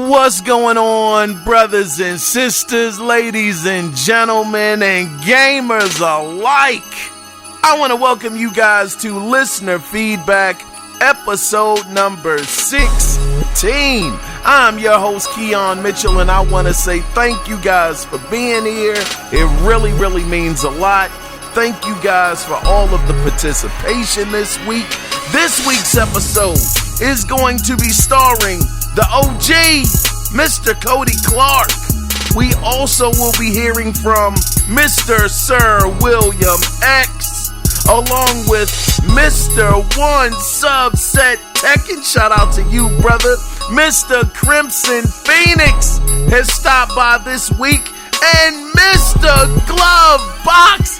What's going on, brothers and sisters, ladies and gentlemen, and gamers alike? I want to welcome you guys to Listener Feedback, episode number 16. I'm your host, Kiaun Mitchell, and I want to say thank you guys for being here. It really means a lot. Thank you guys for all of the participation this week. This week's episode is going to be starring the OG, Mr. Cody Clark. We also will be hearing from Mr. Sir William X, along with Mr. One Subset Tekken. Shout out to you, brother. Mr. Crimson Phoenix has stopped by this week, and Mr. Glove Box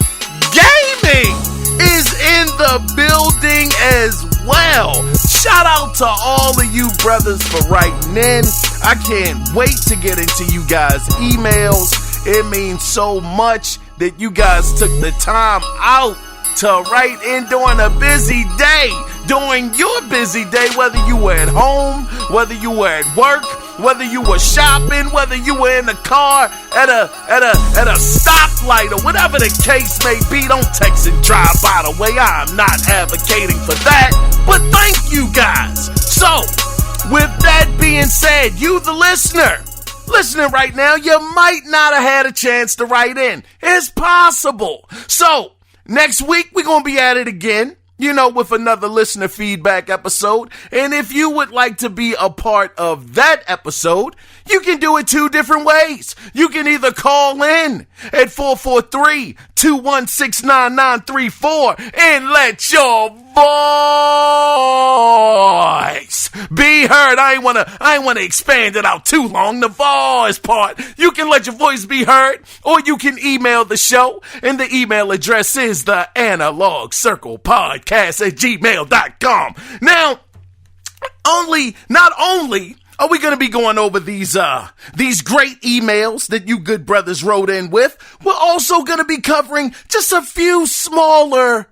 Gaming is in the building as well. Shout out to all of you brothers for writing in. I can't wait to get into you guys' emails. It means so much that you guys took the time out to write in during a busy day, during your busy day, whether you were at home, whether you were at work, whether you were shopping, whether you were in the car at a stoplight or whatever the case may be. Don't text and drive, by the way. I'm not advocating for that, but thank you guys. So, with that being said, you the listening right now, you might not have had a chance to write in. It's possible. So, next week, we're going to be at it again, with another listener feedback episode. And if you would like to be a part of that episode, you can do it two different ways. You can either call in at 443-216-9934 and let your voice be heard. I ain't wanna expand it out too long. The voice part. You can let your voice be heard, or you can email the show, and the email address is the analogcirclepodcast@gmail.com. Now, not only are we going to be going over these great emails that you good brothers wrote in with, we're also going to be covering just a few smaller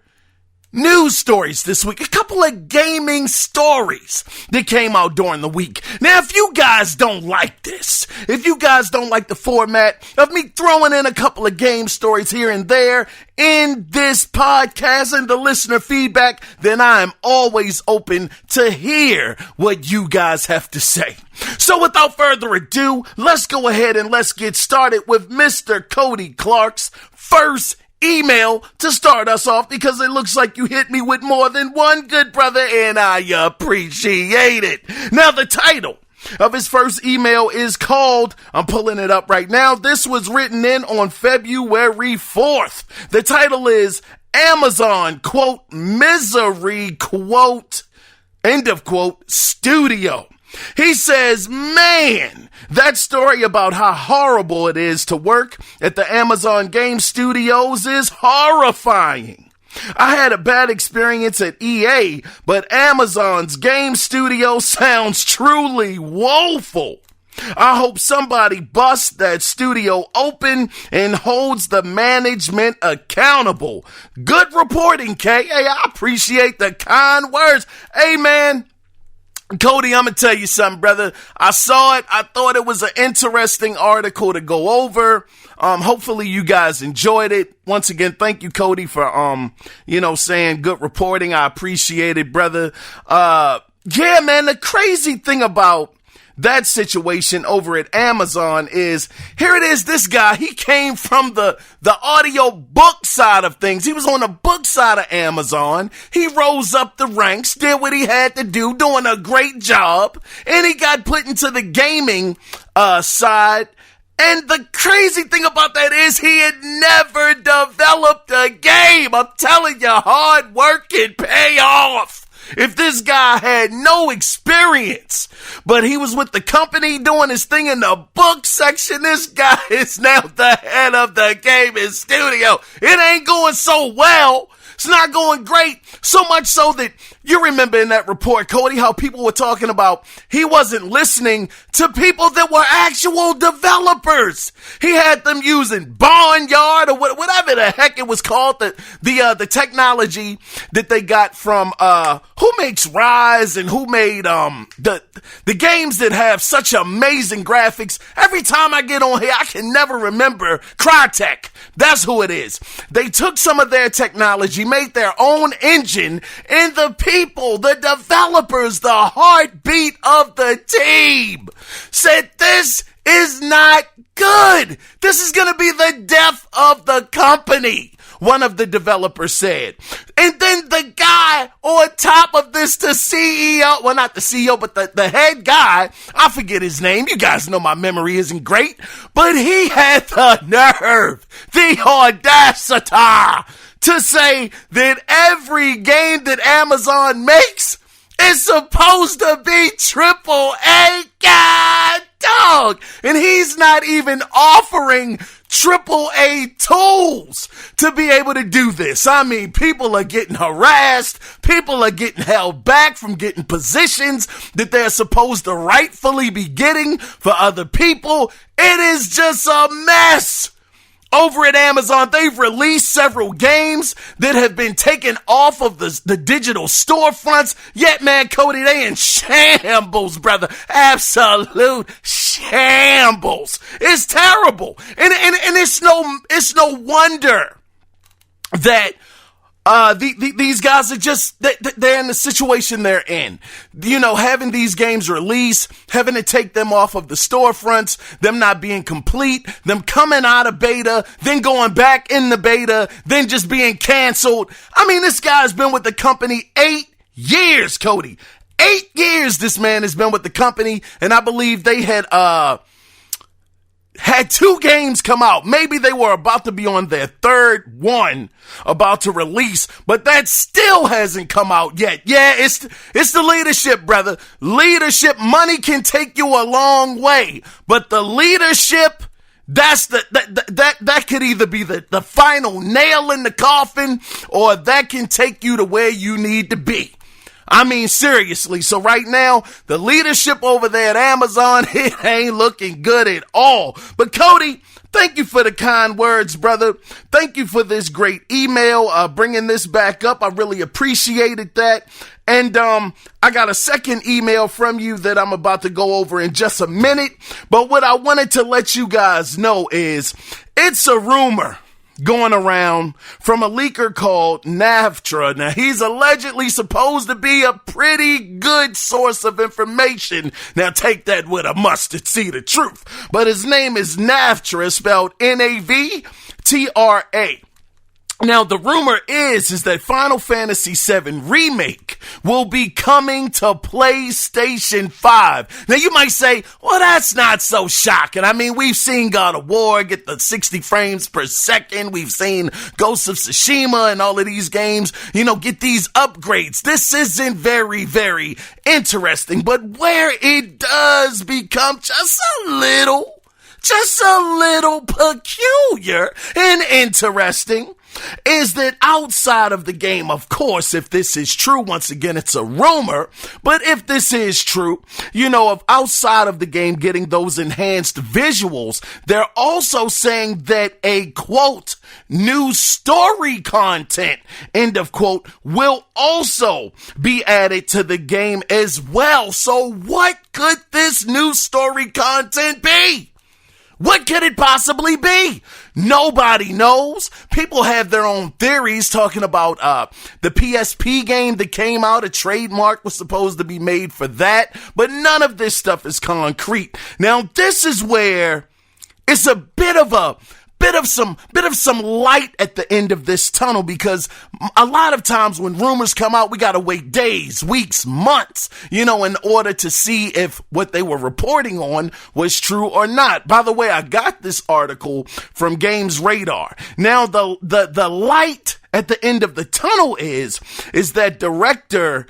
news stories this week. A couple of gaming stories that came out during the week. Now, if you guys don't like this, if you guys don't like the format of me throwing in a couple of game stories here and there in this podcast and the listener feedback, then I am always open to hear what you guys have to say. So without further ado, let's go ahead and let's get started with Mr. Cody Clark's first email to start us off, because it looks like you hit me with more than one, good brother, and I appreciate it. Now, the title of his first email is called, I'm pulling it up right now, this was written in on February 4th. The title is Amazon, quote, misery, quote, end of quote, studio. He says, man, that story about how horrible it is to work at the Amazon Game Studios is horrifying. I had a bad experience at EA, but Amazon's Game Studio sounds truly woeful. I hope somebody busts that studio open and holds the management accountable. Good reporting, K. Hey, I appreciate the kind words. Hey, man. Cody, I'm going to tell you something, brother. I saw it. I thought it was an interesting article to go over. Hopefully you guys enjoyed it. Once again, thank you, Cody, for, saying good reporting. I appreciate it, brother. Yeah, man, the crazy thing about that situation over at Amazon is, here it is, this guy, he came from the audio book side of things. He was on the book side of Amazon. He rose up the ranks, did what he had to do, doing a great job, and he got put into the gaming side. And the crazy thing about that is he had never developed a game. I'm telling you, hard work can pay off. If this guy had no experience, but he was with the company doing his thing in the book section, this guy is now the head of the gaming studio. It ain't going so well. It's not going great. So much so that you remember in that report, Cody, how people were talking about he wasn't listening to people that were actual developers. He had them using Barnyard or whatever the heck it was called, the technology that they got from who makes Rise and who made the games that have such amazing graphics. Every time I get on here, I can never remember Crytek. That's who it is. They took some of their technology, made their own engine, and the people, the developers, the heartbeat of the team said this is not good. This is going to be the death of the company, one of the developers said. And then the guy on top of this, the CEO, well, not the CEO, but the head guy, I forget his name. You guys know my memory isn't great, but he had the nerve, the audacity to say that every game that Amazon makes is supposed to be triple A. God dog. And he's not even offering triple A tools to be able to do this. I mean, people are getting harassed. People are getting held back from getting positions that they're supposed to rightfully be getting for other people. It is just a mess. Over at Amazon, they've released several games that have been taken off of the digital storefronts. Yet, man, Cody, they in shambles, brother. Absolute shambles. It's terrible. And it's no wonder that these guys are just, they're in the situation they're in. You know, having these games released, having to take them off of the storefronts, them not being complete, them coming out of beta, then going back in the beta, then just being canceled. I mean, this guy's been with the company 8 years, Cody. 8 years this man has been with the company, and I believe they had 2 games come out. Maybe they were about to be on their third one about to release, but that still hasn't come out yet. Yeah, it's the leadership, brother. Leadership, money can take you a long way, but the leadership, that could either be the final nail in the coffin, or that can take you to where you need to be. I mean, seriously. So right now, the leadership over there at Amazon, it ain't looking good at all. But Cody, thank you for the kind words, brother. Thank you for this great email, bringing this back up. I really appreciated that. And I got a second email from you that I'm about to go over in just a minute. But what I wanted to let you guys know is it's a rumor going around from a leaker called Navtra. Now, he's allegedly supposed to be a pretty good source of information. Now, take that with a mustard seed of truth. But his name is Navtra, spelled Navtra. Now, the rumor is that Final Fantasy VII Remake will be coming to PlayStation 5. Now, you might say, well, that's not so shocking. I mean, we've seen God of War get the 60 frames per second. We've seen Ghost of Tsushima and all of these games, get these upgrades. This isn't very, very interesting. But where it does become just a little peculiar and interesting is that outside of the game, of course, if this is true, once again, it's a rumor, but if this is true, of outside of the game getting those enhanced visuals, they're also saying that a, quote, new story content, end of quote, will also be added to the game as well. So what could this new story content be? What could it possibly be? Nobody knows. People have their own theories talking about the PSP game that came out. A trademark was supposed to be made for that, but none of this stuff is concrete. Now, this is where it's a bit of some light at the end of this tunnel, because a lot of times when rumors come out, we gotta wait days, weeks, months, in order to see if what they were reporting on was true or not. By the way, I got this article from Games Radar. Now, the light at the end of the tunnel is that director,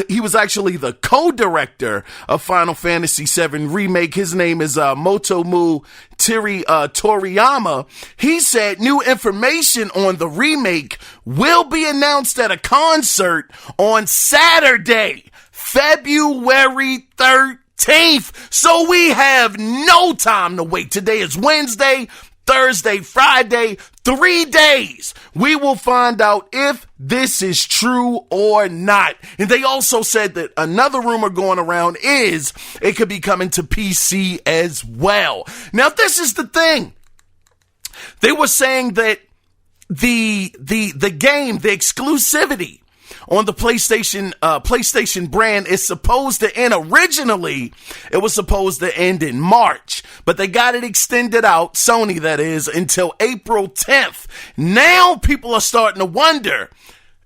he was actually the co-director of Final Fantasy VII Remake. His name is Motomu Toriyama. He said new information on the remake will be announced at a concert on Saturday, February 13th. So we have no time to wait. Today is Wednesday, Thursday, Friday, 3 days. We will find out if this is true or not. And they also said that another rumor going around is it could be coming to PC as well. Now, this is the thing. They were saying that the game, the exclusivity on the PlayStation brand is supposed to end. Originally, it was supposed to end in March, but they got it extended out, Sony that is, until April 10th. Now people are starting to wonder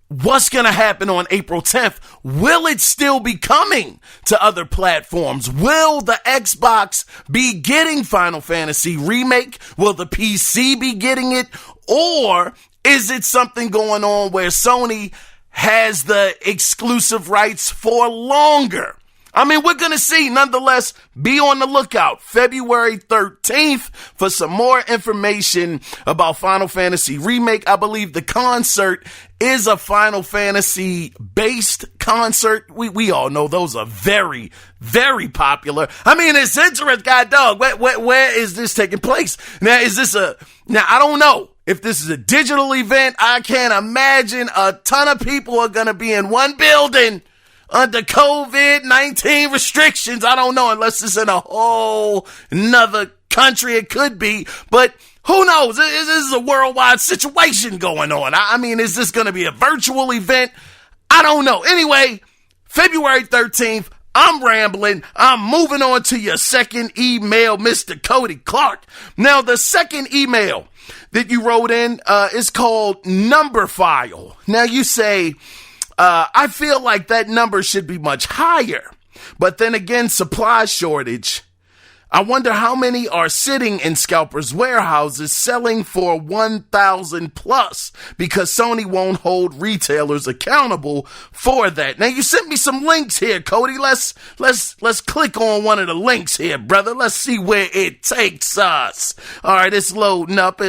what's going to happen on April 10th. Will it still be coming to other platforms? Will the Xbox be getting Final Fantasy Remake? Will the PC be getting it? Or is it something going on where Sony has the exclusive rights for longer? I mean, we're going to see. Nonetheless, be on the lookout February 13th for some more information about Final Fantasy Remake. I believe the concert is a Final Fantasy based concert. We all know those are very, very popular. I mean, it's interesting, God dog. Where is this taking place? Now, I don't know if this is a digital event. I can't imagine a ton of people are going to be in one building under COVID-19 restrictions. I don't know, unless it's in a whole another country. It could be, but who knows? This is a worldwide situation going on. I mean, is this going to be a virtual event? I don't know. Anyway, February 13th, I'm rambling. I'm moving on to your second email, Mr. Cody Clark. Now, the second email that you wrote in is called Number File. Now, you say, I feel like that number should be much higher. But then again, supply shortage. I wonder how many are sitting in scalpers' warehouses selling for 1,000 plus because Sony won't hold retailers accountable for that. Now, you sent me some links here, Cody. Let's click on one of the links here, brother. Let's see where it takes us. All right, it's loading up.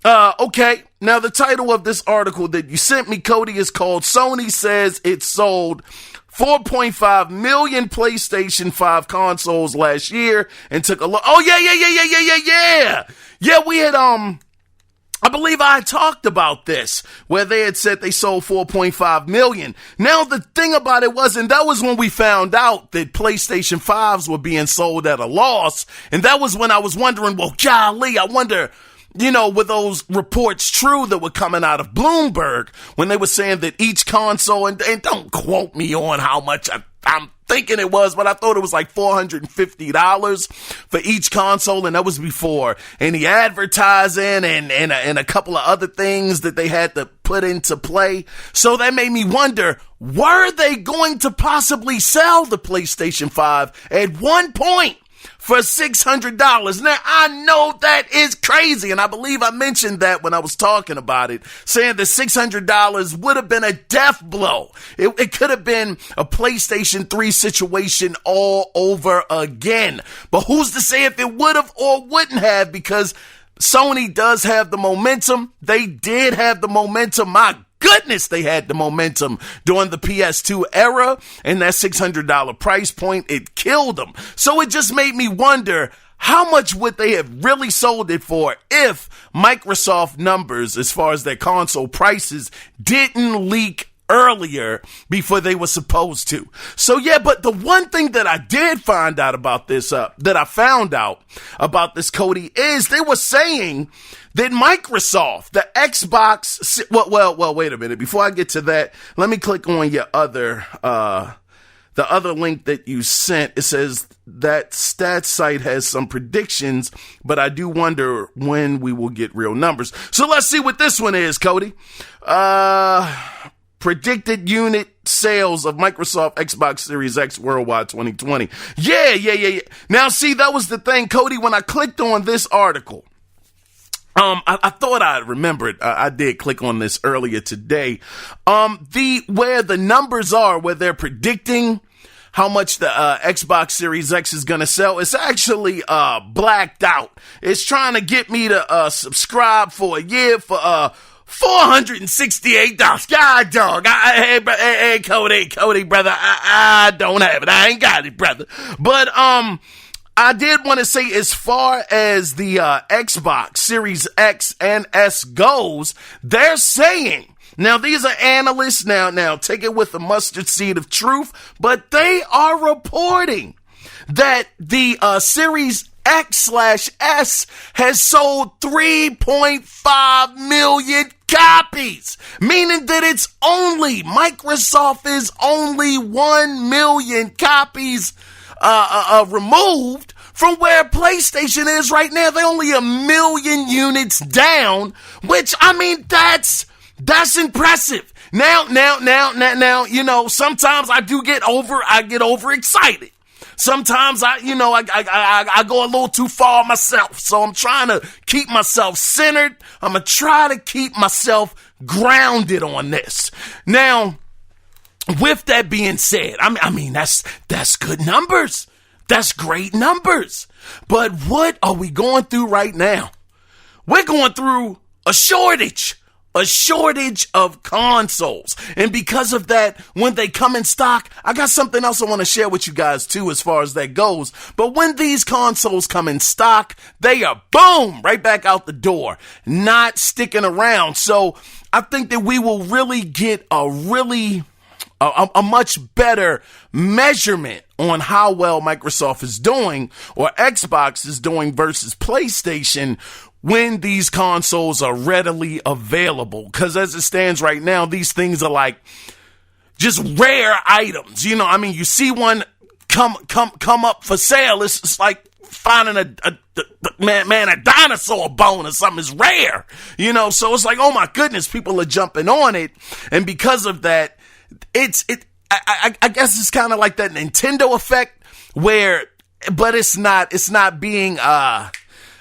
Okay. Now, the title of this article that you sent me, Cody, is called Sony Says It Sold 4.5 million PlayStation 5 consoles last year and took a look. Oh, yeah. Yeah, we had, I believe I talked about this, where they had said they sold 4.5 million. Now, the thing about it that was when we found out that PlayStation 5s were being sold at a loss. And that was when I was wondering, well, golly, I wonder, were those reports true that were coming out of Bloomberg when they were saying that each console, and don't quote me on how much I'm thinking it was, but I thought it was like $450 for each console, and that was before any advertising and a couple of other things that they had to put into play. So that made me wonder, were they going to possibly sell the PlayStation 5 at one point for $600? Now, I know that is crazy, and I believe I mentioned that when I was talking about it, saying that $600 would have been a death blow. It could have been a PlayStation 3 situation all over again. But who's to say if it would have or wouldn't have, because Sony does have the momentum. They did have the momentum. My goodness, they had the momentum during the PS2 era, and that $600 price point, it killed them. So it just made me wonder, how much would they have really sold it for if Microsoft numbers, as far as their console prices, didn't leak earlier before they were supposed to? So yeah, but the one thing that I did find out about this, Cody, is they were saying that Microsoft, the Xbox, well, wait a minute. Before I get to that, let me click on your the other link that you sent. It says that stats site has some predictions, but I do wonder when we will get real numbers. So let's see what this one is, Cody. Predicted unit sales of Microsoft Xbox Series X worldwide 2020. Yeah. Now, see, that was the thing, Cody, when I clicked on this article, I thought I remembered. I did click on this earlier today. Where the numbers are, where they're predicting how much the Xbox Series X is gonna sell, it's actually blacked out. It's trying to get me to subscribe for a year for $468. God dog. Hey, Cody, brother. I don't have it. I ain't got it, brother. But I did want to say, as far as the Xbox Series X and S goes, they're saying, now these are analysts, now take it with a mustard seed of truth, but they are reporting that the Series X/S has sold 3.5 million copies, meaning that Microsoft is only 1 million copies removed from where PlayStation is right now. They're only 1 million units down, which, I mean, that's impressive. Now, sometimes I get overexcited. Sometimes I go a little too far myself. So I'm trying to keep myself centered. I'm going to try to keep myself grounded on this. Now, with that being said, I mean, that's good numbers. That's great numbers. But what are we going through right now? We're going through a shortage of consoles. And because of that, when they come in stock, I got something else I want to share with you guys too, as far as that goes. But when these consoles come in stock, they are boom, right back out the door, not sticking around. So I think that we will really get a much better measurement on how well Microsoft is doing, or Xbox is doing, versus PlayStation when these consoles are readily available. Because as it stands right now, these things are like just rare items. You see one come up for sale. It's like finding a dinosaur bone or something. Is rare, so it's like, oh my goodness, people are jumping on it. And because of that, I guess it's kind of like that Nintendo effect but it's not being,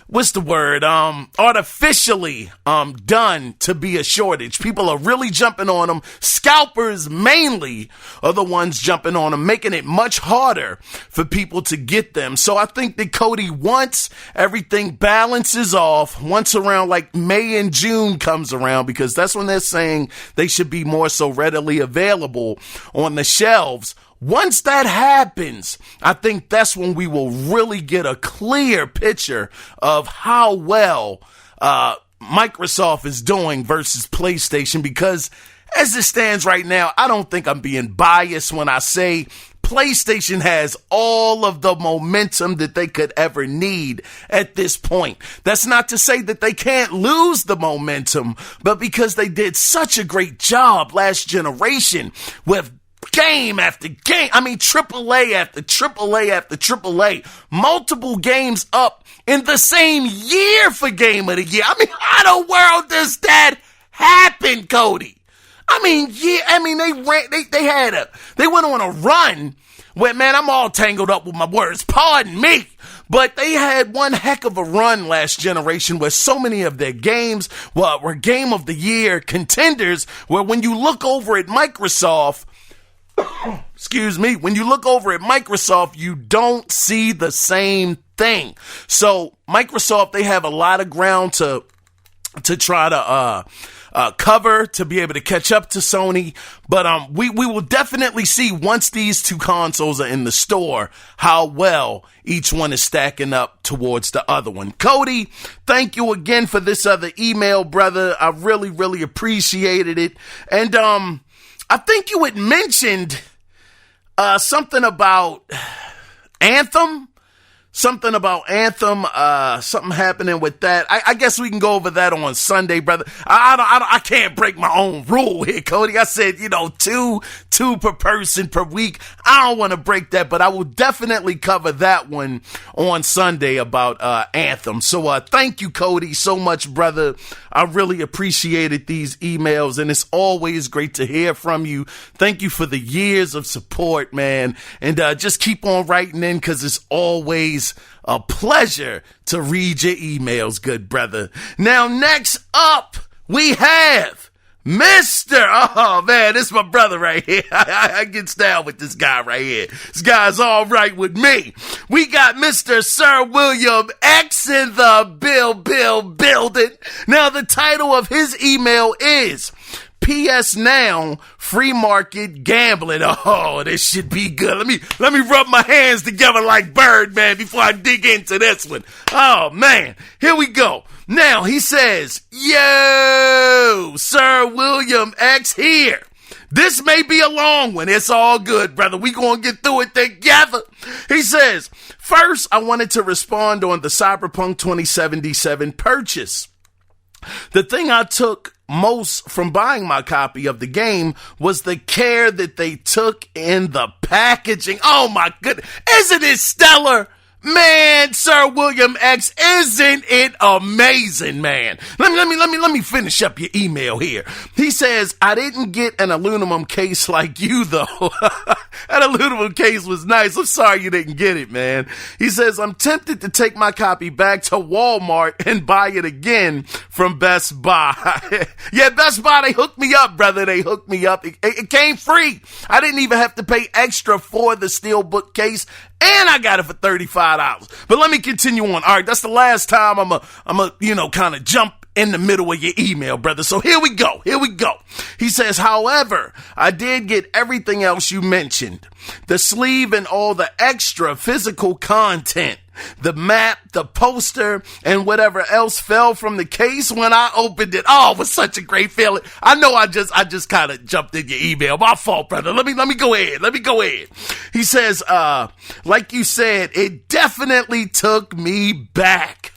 what's the word? Artificially, done to be a shortage. People are really jumping on them. Scalpers mainly are the ones jumping on them, making it much harder for people to get them. So I think that, Cody, once everything balances off, once around like May and June comes around, because that's when they're saying they should be more so readily available on the shelves. Once that happens, I think that's when we will really get a clear picture of how well Microsoft is doing versus PlayStation. Because as it stands right now, I don't think I'm being biased when I say PlayStation has all of the momentum that they could ever need at this point. That's not to say that they can't lose the momentum, but because they did such a great job last generation with game after game. I mean, AAA after AAA after AAA. Multiple games up in the same year for Game of the Year. I mean, how the world does that happen, Cody? They went on a run where, man, I'm all tangled up with my words. Pardon me. But they had one heck of a run last generation where so many of their games were Game of the Year contenders, where when you look over at Microsoft, when you look over at Microsoft, you don't see the same thing. So Microsoft, they have a lot of ground to try to cover, to be able to catch up to Sony. But we will definitely see, once these two consoles are in the store, how well each one is stacking up towards the other one. Cody, thank you again for this other email, brother. I really, really appreciated it. And I think you had mentioned something about Anthem. Something happening with that. I guess we can go over that on Sunday, brother. I can't break my own rule here, Cody. I said, two per person per week. I don't want to break that, but I will definitely cover that one on Sunday about Anthem. So thank you, Cody, so much, brother. I really appreciated these emails, and it's always great to hear from you. Thank you for the years of support, man. And just keep on writing in, because it's always always a pleasure to read your emails, good brother. Now, next up, we have Mr. Oh man, this is my brother right here. I get down with this guy right here. This guy's all right with me. We got Mr. Sir William X in the building. Now the title of his email is P.S. Now, free market gambling. Oh, this should be good. Let me rub my hands together like Birdman before I dig into this one. Oh man, here we go. Now he says, yo, Sir William X here. This may be a long one. It's all good, brother. We gonna get through it together. He says, first, I wanted to respond on the Cyberpunk 2077 purchase. The thing I took most from buying my copy of the game was the care that they took in the packaging. Oh my goodness. Isn't it stellar? Man, Sir William X, isn't it amazing, man? Let me finish up your email here. He says, I didn't get an aluminum case like you, though. That aluminum case was nice. I'm sorry you didn't get it, man. He says, I'm tempted to take my copy back to Walmart and buy it again from Best Buy. Yeah, Best Buy, they hooked me up, brother. They hooked me up. It came free. I didn't even have to pay extra for the steelbook case. And I got it for $35. But let me continue on. All right, that's the last time I'm kind of jump in the middle of your email, brother. So here we go. He says, however, I did get everything else you mentioned. The sleeve and all the extra physical content. The map, the poster, and whatever else fell from the case when I opened it. Oh, it was such a great feeling. I know I just kind of jumped in your email. My fault, brother. Let me go ahead. He says, like you said, it definitely took me back.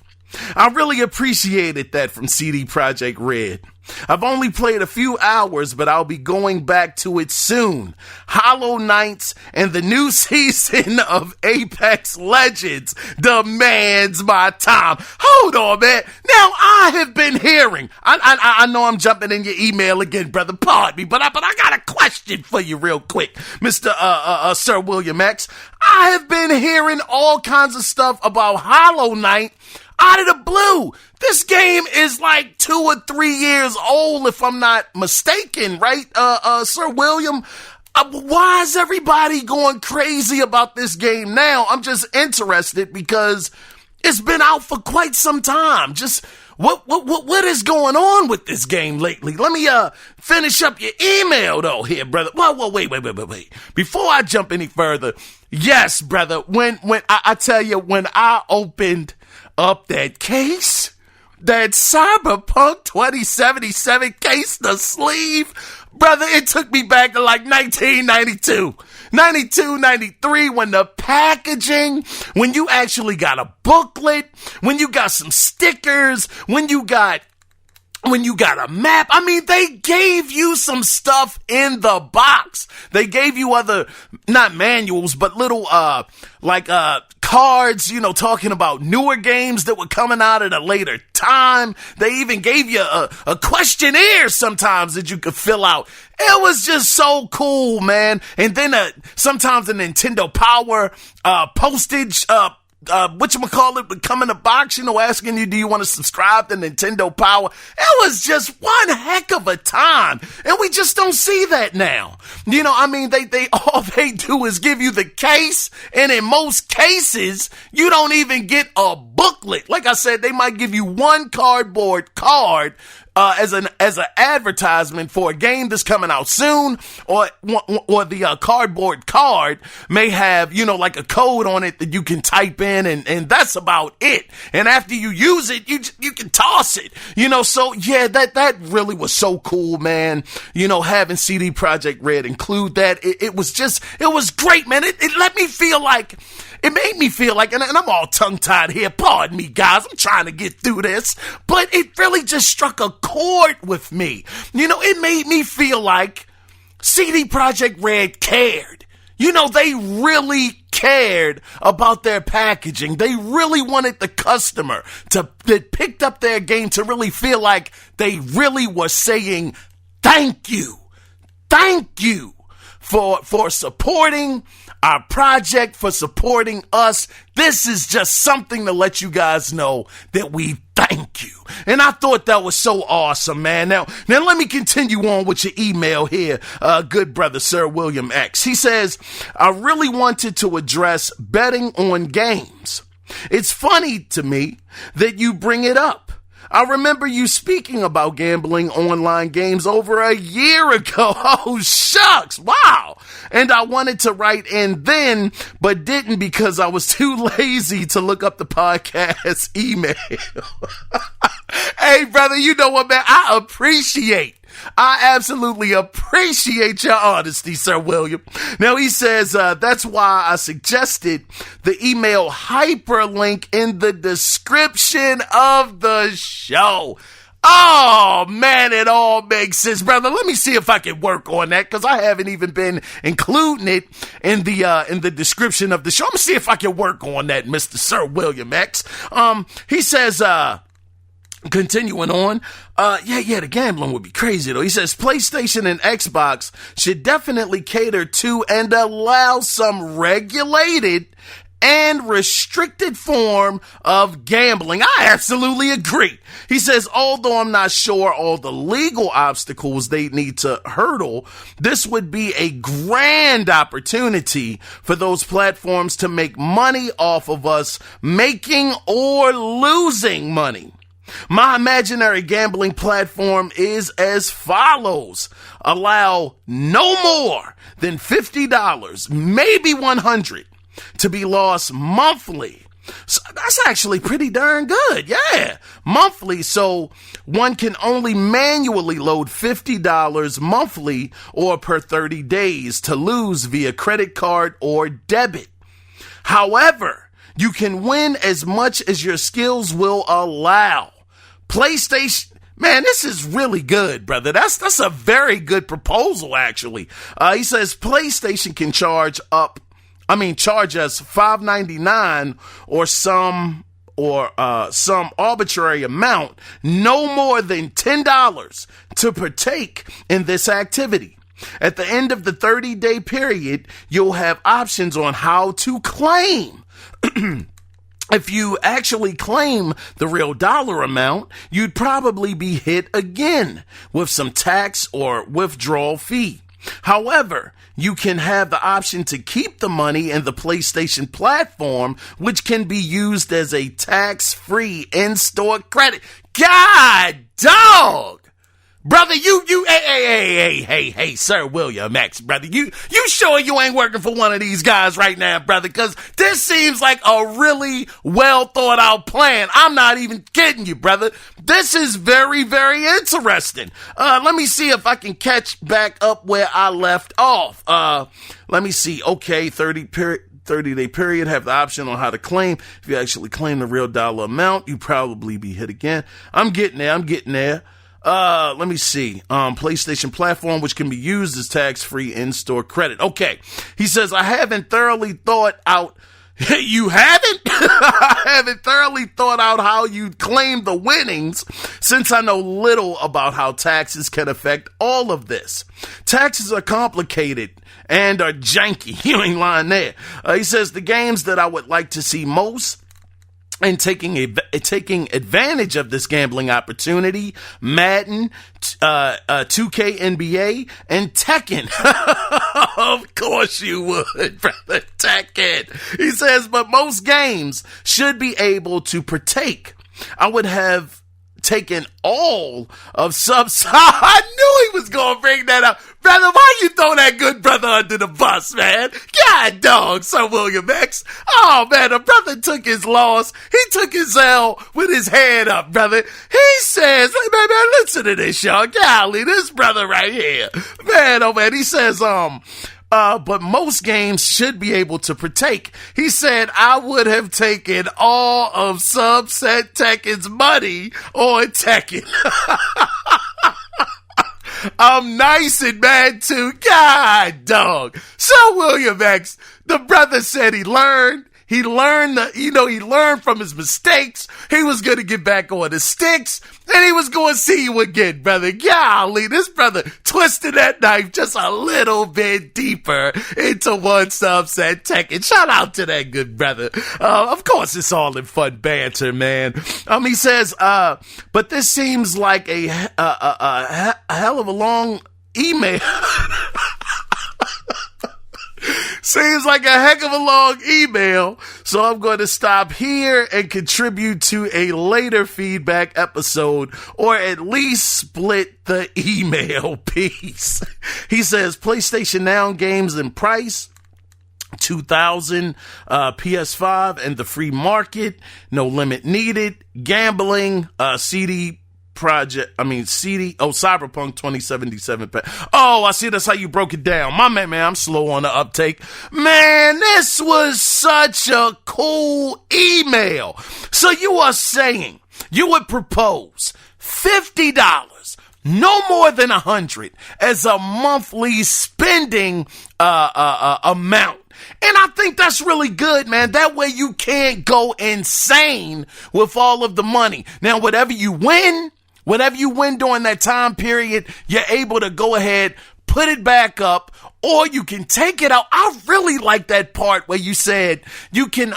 I really appreciated that from CD Projekt Red. I've only played a few hours, but I'll be going back to it soon. Hollow Knights and the new season of Apex Legends demands my time. Hold on, man. Now, I have been hearing, I know I'm jumping in your email again, brother. Pardon me, but I got a question for you real quick, Mr. Sir William X. I have been hearing all kinds of stuff about Hollow Knight out of the blue. This game is like 2 or 3 years old, if I'm not mistaken, right, Sir William? Why is everybody going crazy about this game now? I'm just interested because it's been out for quite some time. Just what is going on with this game lately? Let me finish up your email though here, brother. Well, wait. Before I jump any further, yes, brother, when I tell you, when I opened up that case, that Cyberpunk 2077 case, the sleeve, brother, it took me back to like 1992, 93, when the packaging, when you actually got a booklet, when you got some stickers, when you got a map. I mean, they gave you some stuff in the box. They gave you other, not manuals, but little, cards, talking about newer games that were coming out at a later time. They even gave you a questionnaire sometimes that you could fill out. It was just so cool, man. And then sometimes the Nintendo Power postage whatchamacallit would come in a box, asking you, do you want to subscribe to Nintendo Power? It was just one heck of a time. And we just don't see that now. They all they do is give you the case. And in most cases, you don't even get a booklet. Like I said, they might give you one cardboard card as an advertisement for a game that's coming out soon, or the cardboard card may have, like a code on it that you can type in, and that's about it. And after you use it, you can toss it, so yeah, that really was so cool, man. Having CD Projekt Red include that, it was great, man. It made me feel like, and I'm all tongue-tied here, pardon me, guys, I'm trying to get through this, but it really just struck a chord with me. It made me feel like CD Projekt Red cared. They really cared about their packaging. They really wanted the customer that picked up their game to really feel like they really were saying, thank you for supporting our project, for supporting us. This is just something to let you guys know that we thank you. And I thought that was so awesome, man. Now let me continue on with your email here, good brother Sir William X. He says, I really wanted to address betting on games. It's funny to me that you bring it up. I remember you speaking about gambling online games over a year ago. Oh, shucks. Wow. And I wanted to write in then, but didn't because I was too lazy to look up the podcast email. Hey, brother, you know what, man? I absolutely appreciate your honesty, Sir William. Now, he says, that's why I suggested the email hyperlink in the description of the show. Oh, man, it all makes sense, brother. Let me see if I can work on that, because I haven't even been including it in the description of the show. I'm going to see if I can work on that, Mr. Sir William X. He says, continuing on, the gambling would be crazy though. He says PlayStation and Xbox should definitely cater to and allow some regulated and restricted form of gambling. I absolutely agree. He says, although I'm not sure all the legal obstacles they need to hurdle, this would be a grand opportunity for those platforms to make money off of us making or losing money. My imaginary gambling platform is as follows. Allow no more than $50, maybe $100, to be lost monthly. So that's actually pretty darn good. Yeah, monthly. So one can only manually load $50 monthly or per 30 days to lose via credit card or debit. However, you can win as much as your skills will allow. PlayStation, man, this is really good, brother. That's a very good proposal, actually. He says PlayStation can charge us $5.99 or some arbitrary amount, no more than $10 to partake in this activity. At the end of the 30-day period, you'll have options on how to claim. If you actually claim the real dollar amount, you'd probably be hit again with some tax or withdrawal fee. However, you can have the option to keep the money in the PlayStation platform, which can be used as a tax-free in-store credit. God dog! Brother, hey, Sir William X, brother, you sure you ain't working for one of these guys right now, brother? Cause this seems like a really well thought out plan. I'm not even kidding you, brother. This is very, very interesting. Let me see if I can catch back up where I left off. Let me see. Okay, 30-day period, have the option on how to claim. If you actually claim the real dollar amount, you probably be hit again. I'm getting there. Let me see. PlayStation platform, which can be used as tax-free in-store credit. Okay. He says, I haven't thoroughly thought out. You haven't? I haven't thoroughly thought out how you'd claim the winnings, since I know little about how taxes can affect all of this. Taxes are complicated and are janky. You ain't lying there. He says, the games that I would like to see most and taking advantage of this gambling opportunity, Madden, 2K NBA, and Tekken. Of course you would, brother. Tekken. He says, but most games should be able to partake. I would have taken all of I knew he was going to bring that up. Brother, why you throw that good brother under the bus, man? God dog, Sir William X. Oh, man, the brother took his loss. He took his L with his head up, brother. He says, man, listen to this, y'all. Golly, this brother right here. Man, oh, man, he says, but most games should be able to partake. He said, I would have taken all of Subset Tekken's money on Tekken. I'm nice and mad too. God, dog. So William X, the brother said he learned, He learned he learned from his mistakes. He was going to get back on the sticks, and he was going to see you again, brother. Golly, this brother twisted that knife just a little bit deeper into one subset tech. And shout out to that good brother. Of course, it's all in fun banter, man. He says, but this seems like a hell of a long email. Seems like a heck of a long email, so I'm going to stop here and contribute to a later feedback episode, or at least split the email piece. He says, PlayStation Now games in price, 2000 PS5 and the free market, no limit needed, gambling, Cyberpunk 2077. Oh, I see. That's how you broke it down. My man, I'm slow on the uptake. Man, this was such a cool email. So you are saying you would propose $50, no more than $100, as a monthly spending amount. And I think that's really good, man. That way you can't go insane with all of the money. Now, whatever you win during that time period, you're able to go ahead, put it back up, or you can take it out. I really like that part where you said you can,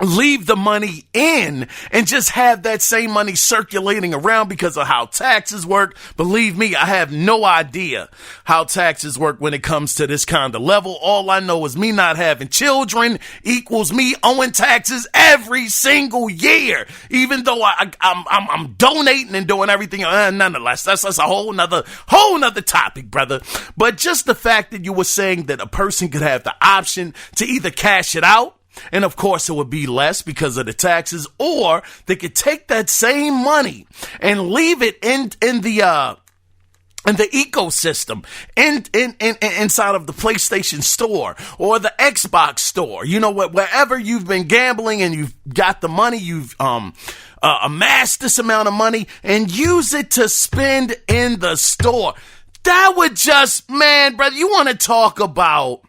leave the money in and just have that same money circulating around because of how taxes work. Believe me, I have no idea how taxes work when it comes to this kind of level. All I know is me not having children equals me owing taxes every single year, even though I'm donating and doing everything. Nonetheless, that's a whole nother topic, brother. But just the fact that you were saying that a person could have the option to either cash it out, and of course it would be less because of the taxes, or they could take that same money and leave it in the ecosystem, inside of the PlayStation store or the Xbox store. You know what? Wherever you've been gambling and you've got the money, you've amassed this amount of money, and use it to spend in the store. That would just, man, brother, you want to talk about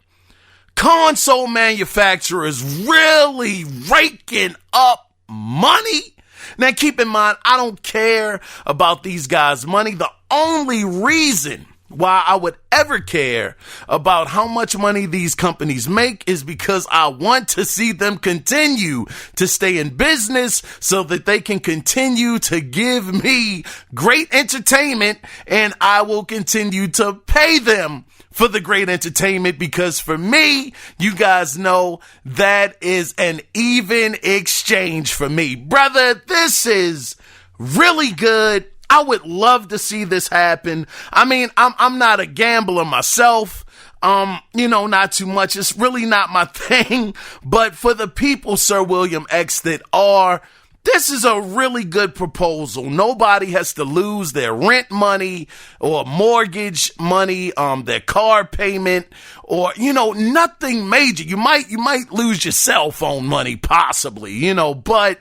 console manufacturers really raking up money? Now, keep in mind, I don't care about these guys' money. The only reason why I would ever care about how much money these companies make is because I want to see them continue to stay in business so that they can continue to give me great entertainment, and I will continue to pay them for the great entertainment, because for me, you guys know that is an even exchange for me. Brother, this is really good. I would love to see this happen. I mean, I'm not a gambler myself. Not too much. It's really not my thing. But for the people, Sir William X, that are, this is a really good proposal. Nobody has to lose their rent money or mortgage money, their car payment, or, nothing major. You might lose your cell phone money, possibly, but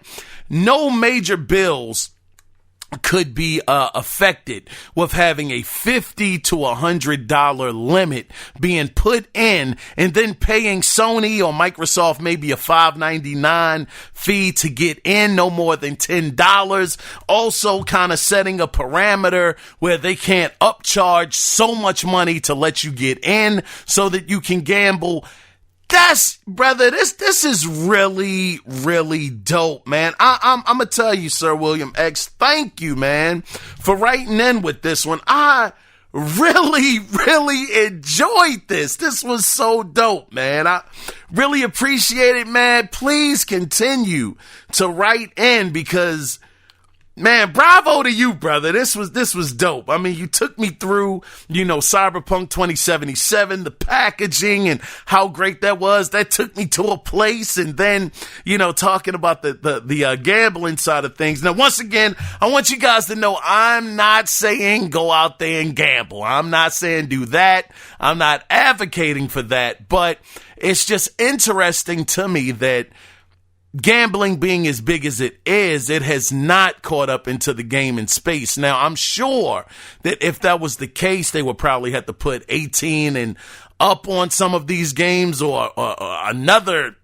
no major bills could be affected with having a $50 to $100 limit being put in, and then paying Sony or Microsoft maybe a $5.99 fee to get in, no more than $10. Also kind of setting a parameter where they can't upcharge so much money to let you get in so that you can gamble. Brother, this is really, really dope, man. I'm gonna tell you, Sir William X, thank you, man, for writing in with this one. I really, really enjoyed this. This was so dope, man. I really appreciate it, man. Please continue to write in, because, man, bravo to you, brother. This was dope. I mean, you took me through, Cyberpunk 2077, the packaging and how great that was. That took me to a place, and then, talking about the gambling side of things. Now, once again, I want you guys to know I'm not saying go out there and gamble. I'm not saying do that. I'm not advocating for that, but it's just interesting to me that gambling being as big as it is, it has not caught up into the gaming space. Now, I'm sure that if that was the case, they would probably have to put 18 and up on some of these games, or another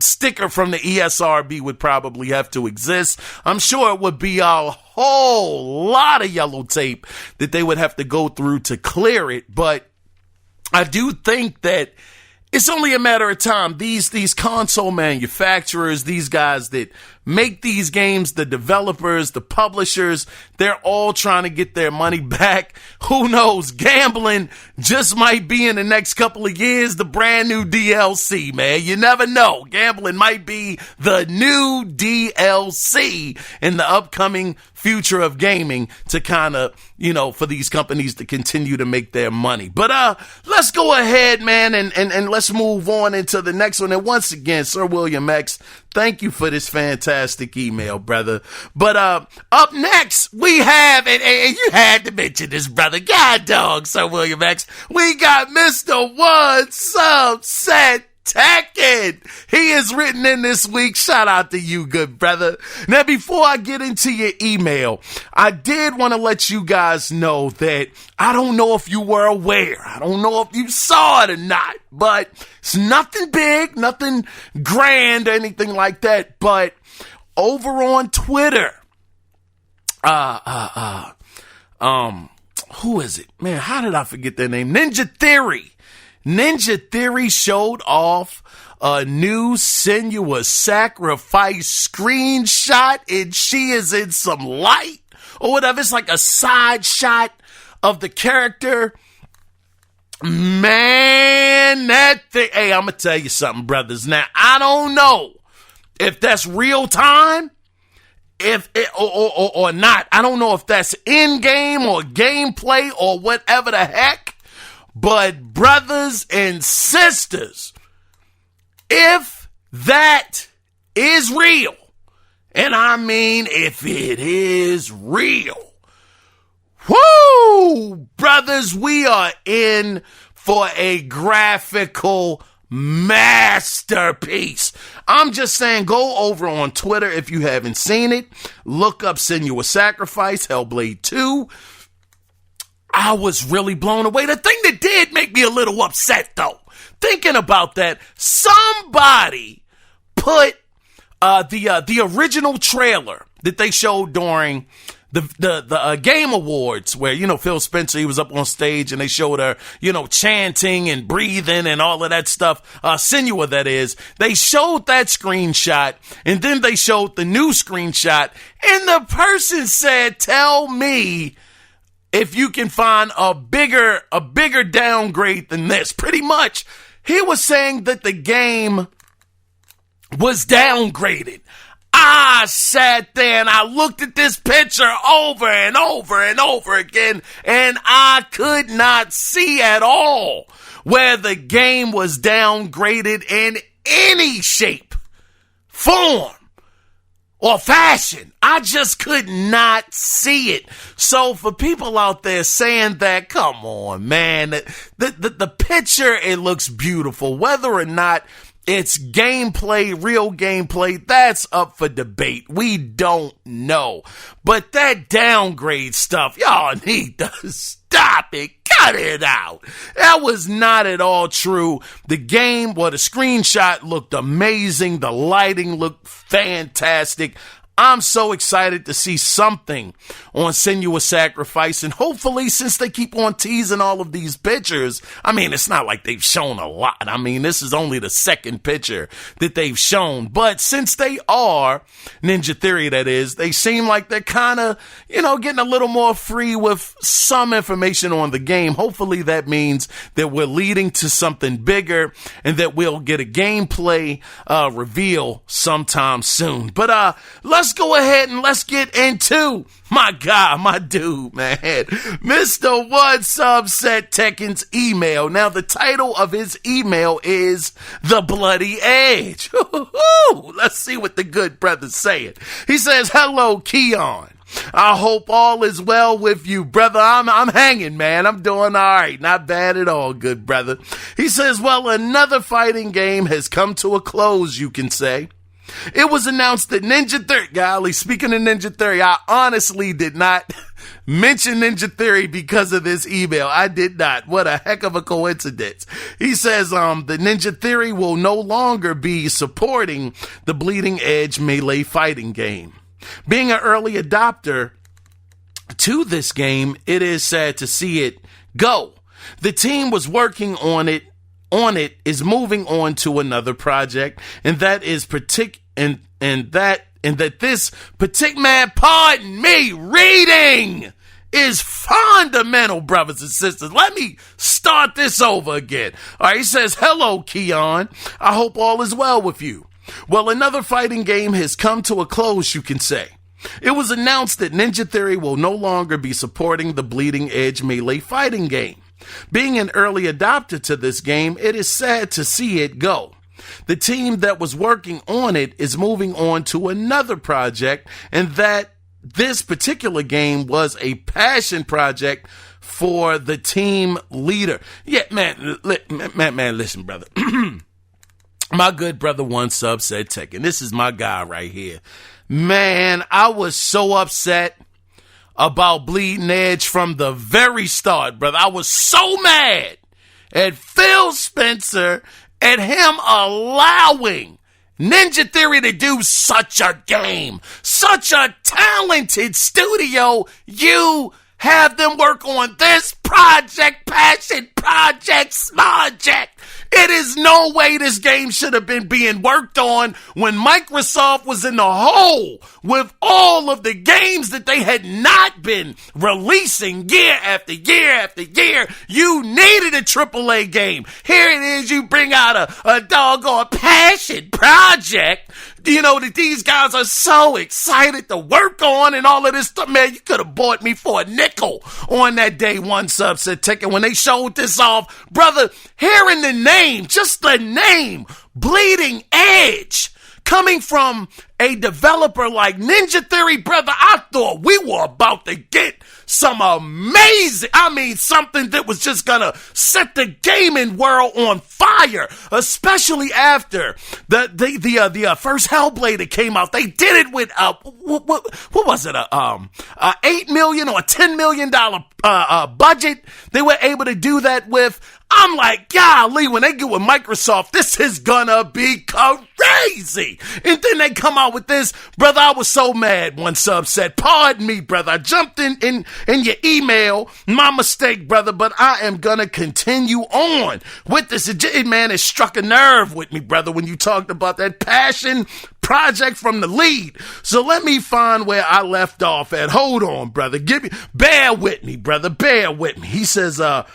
sticker from the ESRB would probably have to exist. I'm sure it would be a whole lot of yellow tape that they would have to go through to clear it. But I do think that it's only a matter of time. These console manufacturers, these guys that make these games, the developers, the publishers, they're all trying to get their money back. Who knows? Gambling just might be in the next couple of years the brand new DLC, man. You never know. Gambling might be the new DLC in the upcoming future of gaming to kind of, for these companies to continue to make their money. But let's go ahead, man, and let's move on into the next one. And once again, Sir William X, thank you for this fantastic email, brother. But up next, we have, and you had to mention this, brother. God dog, Sir William X. We got Mr. One Subset Tekken. He is written in this week. Shout out to you, good brother. Now, before I get into your email, I did want to let you guys know that I don't know if you were aware. I don't know if you saw it or not, but it's nothing big, nothing grand or anything like that. But over on Twitter, who is it? Man, how did I forget their name? Ninja Theory. Ninja Theory showed off a new Senua's Sacrifice screenshot, and she is in some light or whatever. It's like a side shot of the character. Man, that thing. Hey, I'm going to tell you something, brothers. Now, I don't know if that's real time, or not. I don't know if that's in-game or gameplay or whatever the heck. But brothers and sisters, if that is real, and I mean if it is real, whoo, brothers, we are in for a graphical masterpiece. I'm just saying, go over on Twitter if you haven't seen it. Look up Senua's Sacrifice, Hellblade 2. I was really blown away. The thing that did make me a little upset, though, thinking about that, somebody put the original trailer that they showed during the Game Awards, where, Phil Spencer, he was up on stage and they showed her, chanting and breathing and all of that stuff. Senua, that is. They showed that screenshot, and then they showed the new screenshot, and the person said, tell me if you can find a bigger downgrade than this. Pretty much, he was saying that the game was downgraded. I sat there and I looked at this picture over and over and over again, and I could not see at all where the game was downgraded in any shape, form, or fashion. I just could not see it. So for people out there saying that, come on, man, the picture, it looks beautiful. Whether or not it's gameplay, real gameplay, that's up for debate. We don't know. But that downgrade stuff, y'all need to stop it. Cut it out. That was not at all true. The game, the screenshot looked amazing. The lighting looked fantastic. I'm so excited to see something on Senua's Sacrifice, and hopefully, since they keep on teasing all of these pictures, I mean, it's not like they've shown a lot. I mean, this is only the second picture that they've shown, but since they are, Ninja Theory that is, they seem like they're kind of, getting a little more free with some information on the game. Hopefully that means that we're leading to something bigger and that we'll get a gameplay reveal sometime soon. But let's go ahead and let's get into my guy, my dude, man, Mr. One Subset Tekken's email. Now, the title of his email is The Bloody Edge. Let's see what the good brother's saying. He says, hello, Kiaun. I hope all is well with you, brother. I'm hanging, man. I'm doing all right. Not bad at all, good brother. He says, well, another fighting game has come to a close, you can say. It was announced that Ninja Theory, golly, speaking of Ninja Theory, I honestly did not mention Ninja Theory because of this email. I did not. What a heck of a coincidence. He says, the Ninja Theory will no longer be supporting the Bleeding Edge melee fighting game. Being an early adopter to this game, it is sad to see it go. The team was working on it is moving on to another project, and that is this particular, man, pardon me, reading is fundamental, brothers and sisters. Let me start this over again. All right, he says, hello, Kiaun. I hope all is well with you. Well, another fighting game has come to a close, you can say. It was announced that Ninja Theory will no longer be supporting the Bleeding Edge melee fighting game. Being an early adopter to this game, it is sad to see it go. The team that was working on it is moving on to another project, and that this particular game was a passion project for the team leader. Yeah, man, listen, brother. My good brother One Sub said Tekken. This is my guy right here. Man, I was so upset about Bleeding Edge from the very start, brother. I was so mad at Phil Spencer and him allowing Ninja Theory to do such a game, such a talented studio. You have them work on this project, passion project, smaject. It is no way this game should have been being worked on when Microsoft was in the hole with all of the games that they had not been releasing year after year after year. You needed a AAA game. Here it is, you bring out a doggone passion project, you know, that these guys are so excited to work on and all of this stuff. Man, you could have bought me for a nickel on that day One Sub said Tekken when they showed this off. Brother, hearing the name, just the name, Bleeding Edge, coming from a developer like Ninja Theory, brother, I thought we were about to get some amazing, something that was just gonna set the gaming world on fire, especially after the first Hellblade that came out. They did it with what was it, $8 million or $10 million budget. They were able to do that with. I'm like, golly, when they get with Microsoft, this is gonna be crazy. And then they come out with this. Brother, I was so mad. One Sub said, pardon me, brother. I jumped in your email. My mistake, brother, but I am gonna continue on with this. It struck a nerve with me, brother, when you talked about that passion project from the lead. So let me find where I left off at. Hold on, brother. Bear with me, brother. Bear with me. He says, a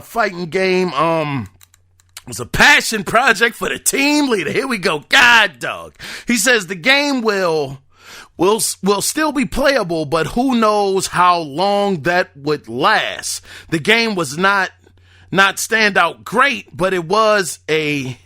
fighting game, was a passion project for the team leader. Here we go. God, dog. He says the game will still be playable, but who knows how long that would last. The game was not stand out great, but it was a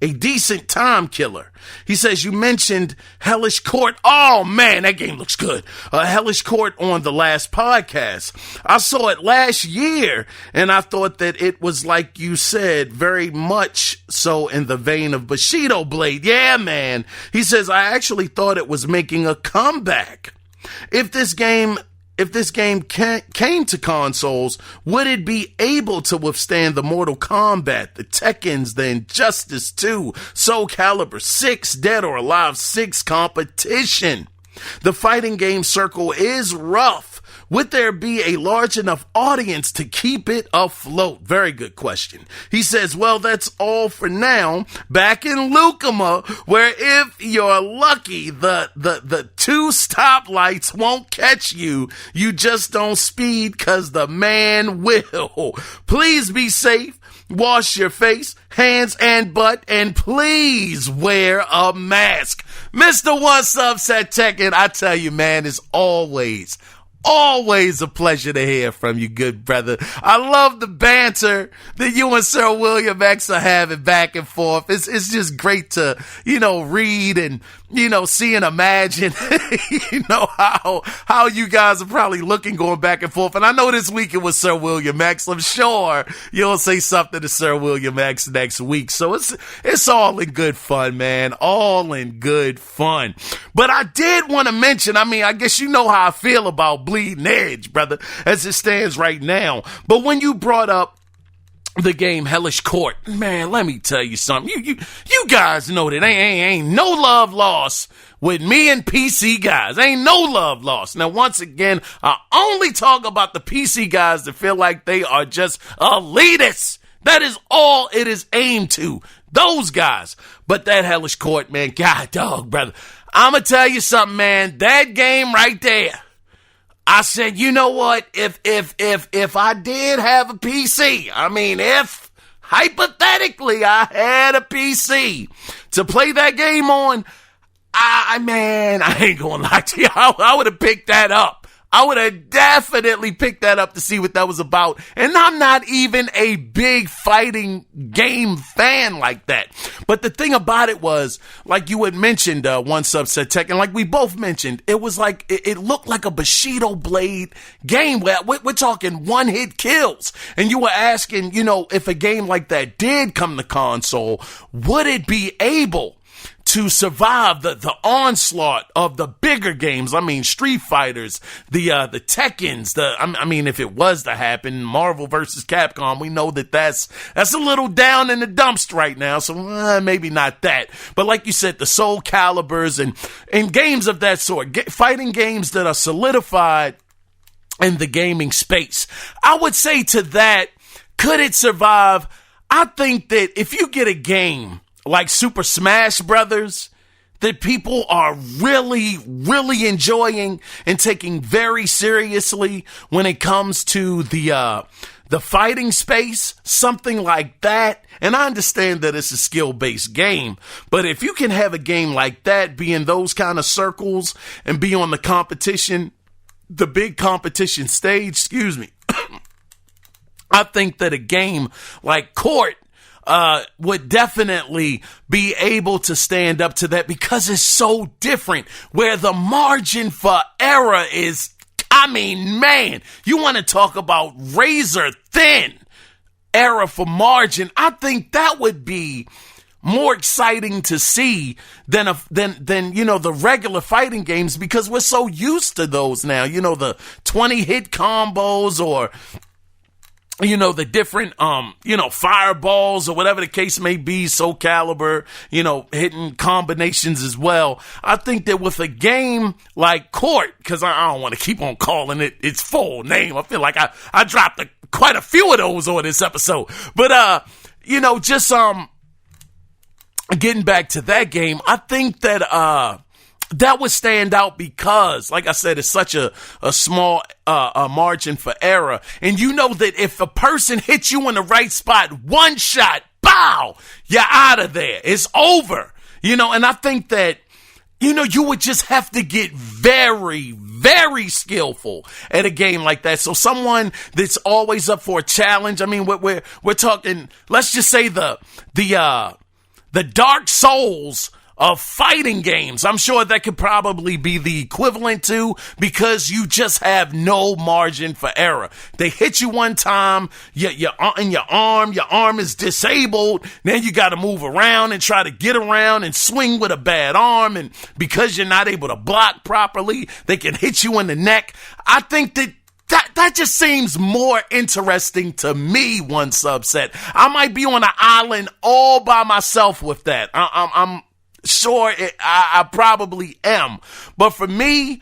decent time killer. He says, you mentioned Hellish Court. Oh, man, that game looks good. Hellish Court on the last podcast. I saw it last year, and I thought that it was, like you said, very much so in the vein of Bushido Blade. Yeah, man. He says, I actually thought it was making a comeback. If this game came to consoles, would it be able to withstand the Mortal Kombat, the Tekkens, the Injustice 2, Soul Calibur 6, Dead or Alive 6 competition? The fighting game circle is rough. Would there be a large enough audience to keep it afloat? Very good question. He says, well, that's all for now. Back in Lucama, where if you're lucky, the two stoplights won't catch you. You just don't speed because the man will. Please be safe. Wash your face, hands, and butt, and please wear a mask. Mr. One Sub said Tekken, I tell you, man, is always Always a pleasure to hear from you, good brother. I love the banter that you and Sir William X are having back and forth. It's just great to, read and, see and imagine, how you guys are probably looking going back and forth. And I know this week it was Sir William X. I'm sure you'll say something to Sir William X next week. So it's all in good fun, man. All in good fun. But I did want to mention, I guess you know how I feel about Bleeding Edge, brother, as it stands right now. But when you brought up the game Hellish Court, man, let me tell you something. You guys know that ain't no love lost with me and PC guys. Ain't no love lost. Now, once again, I only talk about the PC guys that feel like they are just elitists. That is all it is aimed to. Those guys. But that Hellish Court, man, God dog, brother. I'm going to tell you something, man. That game right there. I said, you know what? If I did have a PC, if hypothetically I had a PC to play that game on, I ain't gonna lie to you. I would have picked that up. I would have definitely picked that up to see what that was about. And I'm not even a big fighting game fan like that. But the thing about it was, like you had mentioned, one subset Tekken, like we both mentioned, it was like, it looked like a Bushido Blade game where we're talking one-hit kills. And you were asking, if a game like that did come to console, would it be able to survive the onslaught of the bigger games? Street Fighters, the Tekkens, if it was to happen, Marvel versus Capcom, we know that's a little down in the dumps right now, so maybe not that. But like you said, the Soul Calibers and games of that sort, fighting games that are solidified in the gaming space. I would say to that, could it survive? I think that if you get a game like Super Smash Brothers that people are really, really enjoying and taking very seriously when it comes to the fighting space, something like that. And I understand that it's a skill-based game, but if you can have a game like that be in those kind of circles and be on the big competition stage, I think that a game like Court would definitely be able to stand up to that because it's so different, where the margin for error is, man, you want to talk about razor thin error for margin. I think that would be more exciting to see than the regular fighting games, because we're so used to those now, the 20 hit combos or the different, fireballs or whatever the case may be, Soul Calibur, hitting combinations as well. I think that with a game like Court, because I don't want to keep on calling it its full name. I feel like I dropped quite a few of those on this episode. But, getting back to that game, I think that, that would stand out because, like I said, it's such a small margin for error. And you know that if a person hits you in the right spot, one shot, bow, you're out of there. It's over. And I think that, you would just have to get very, very skillful at a game like that. So someone that's always up for a challenge. We're talking, let's just say the Dark Souls of fighting games. I'm sure that could probably be the equivalent to, because you just have no margin for error. They hit you one time, your arm is disabled. Then you got to move around and try to get around and swing with a bad arm. And because you're not able to block properly, they can hit you in the neck. I think that just seems more interesting to me, one subset. I might be on an island all by myself with that. I'm sure I probably am. But for me,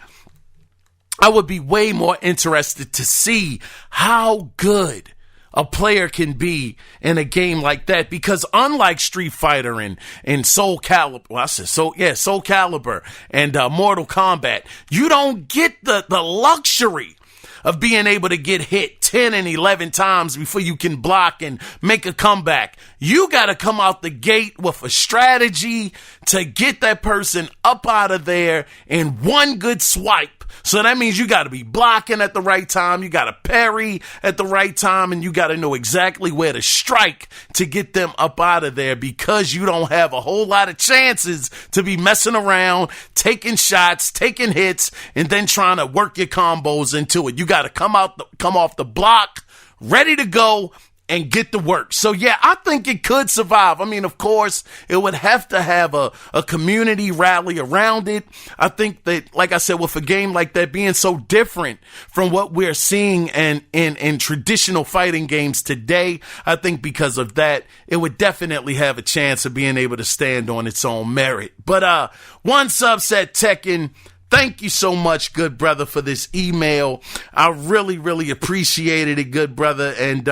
I would be way more interested to see how good a player can be in a game like that, because unlike Street Fighter and Soul Calibur, Soul Calibur and Mortal Kombat, you don't get the luxury of being able to get hit 10 and 11 times before you can block and make a comeback. You got to come out the gate with a strategy to get that person up out of there in one good swipe. So that means you got to be blocking at the right time. You got to parry at the right time, and you got to know exactly where to strike to get them up out of there, because you don't have a whole lot of chances to be messing around, taking shots, taking hits, and then trying to work your combos into it. You got to come off the block, ready to go, and get to work. So yeah, I think it could survive. I mean, of course, it would have to have a community rally around it. I think that, like I said, with a game like that being so different from what we're seeing in traditional fighting games today, I think because of that, it would definitely have a chance of being able to stand on its own merit. But one subset Tekken, thank you so much, good brother, for this email. I really, really appreciated it, good brother. And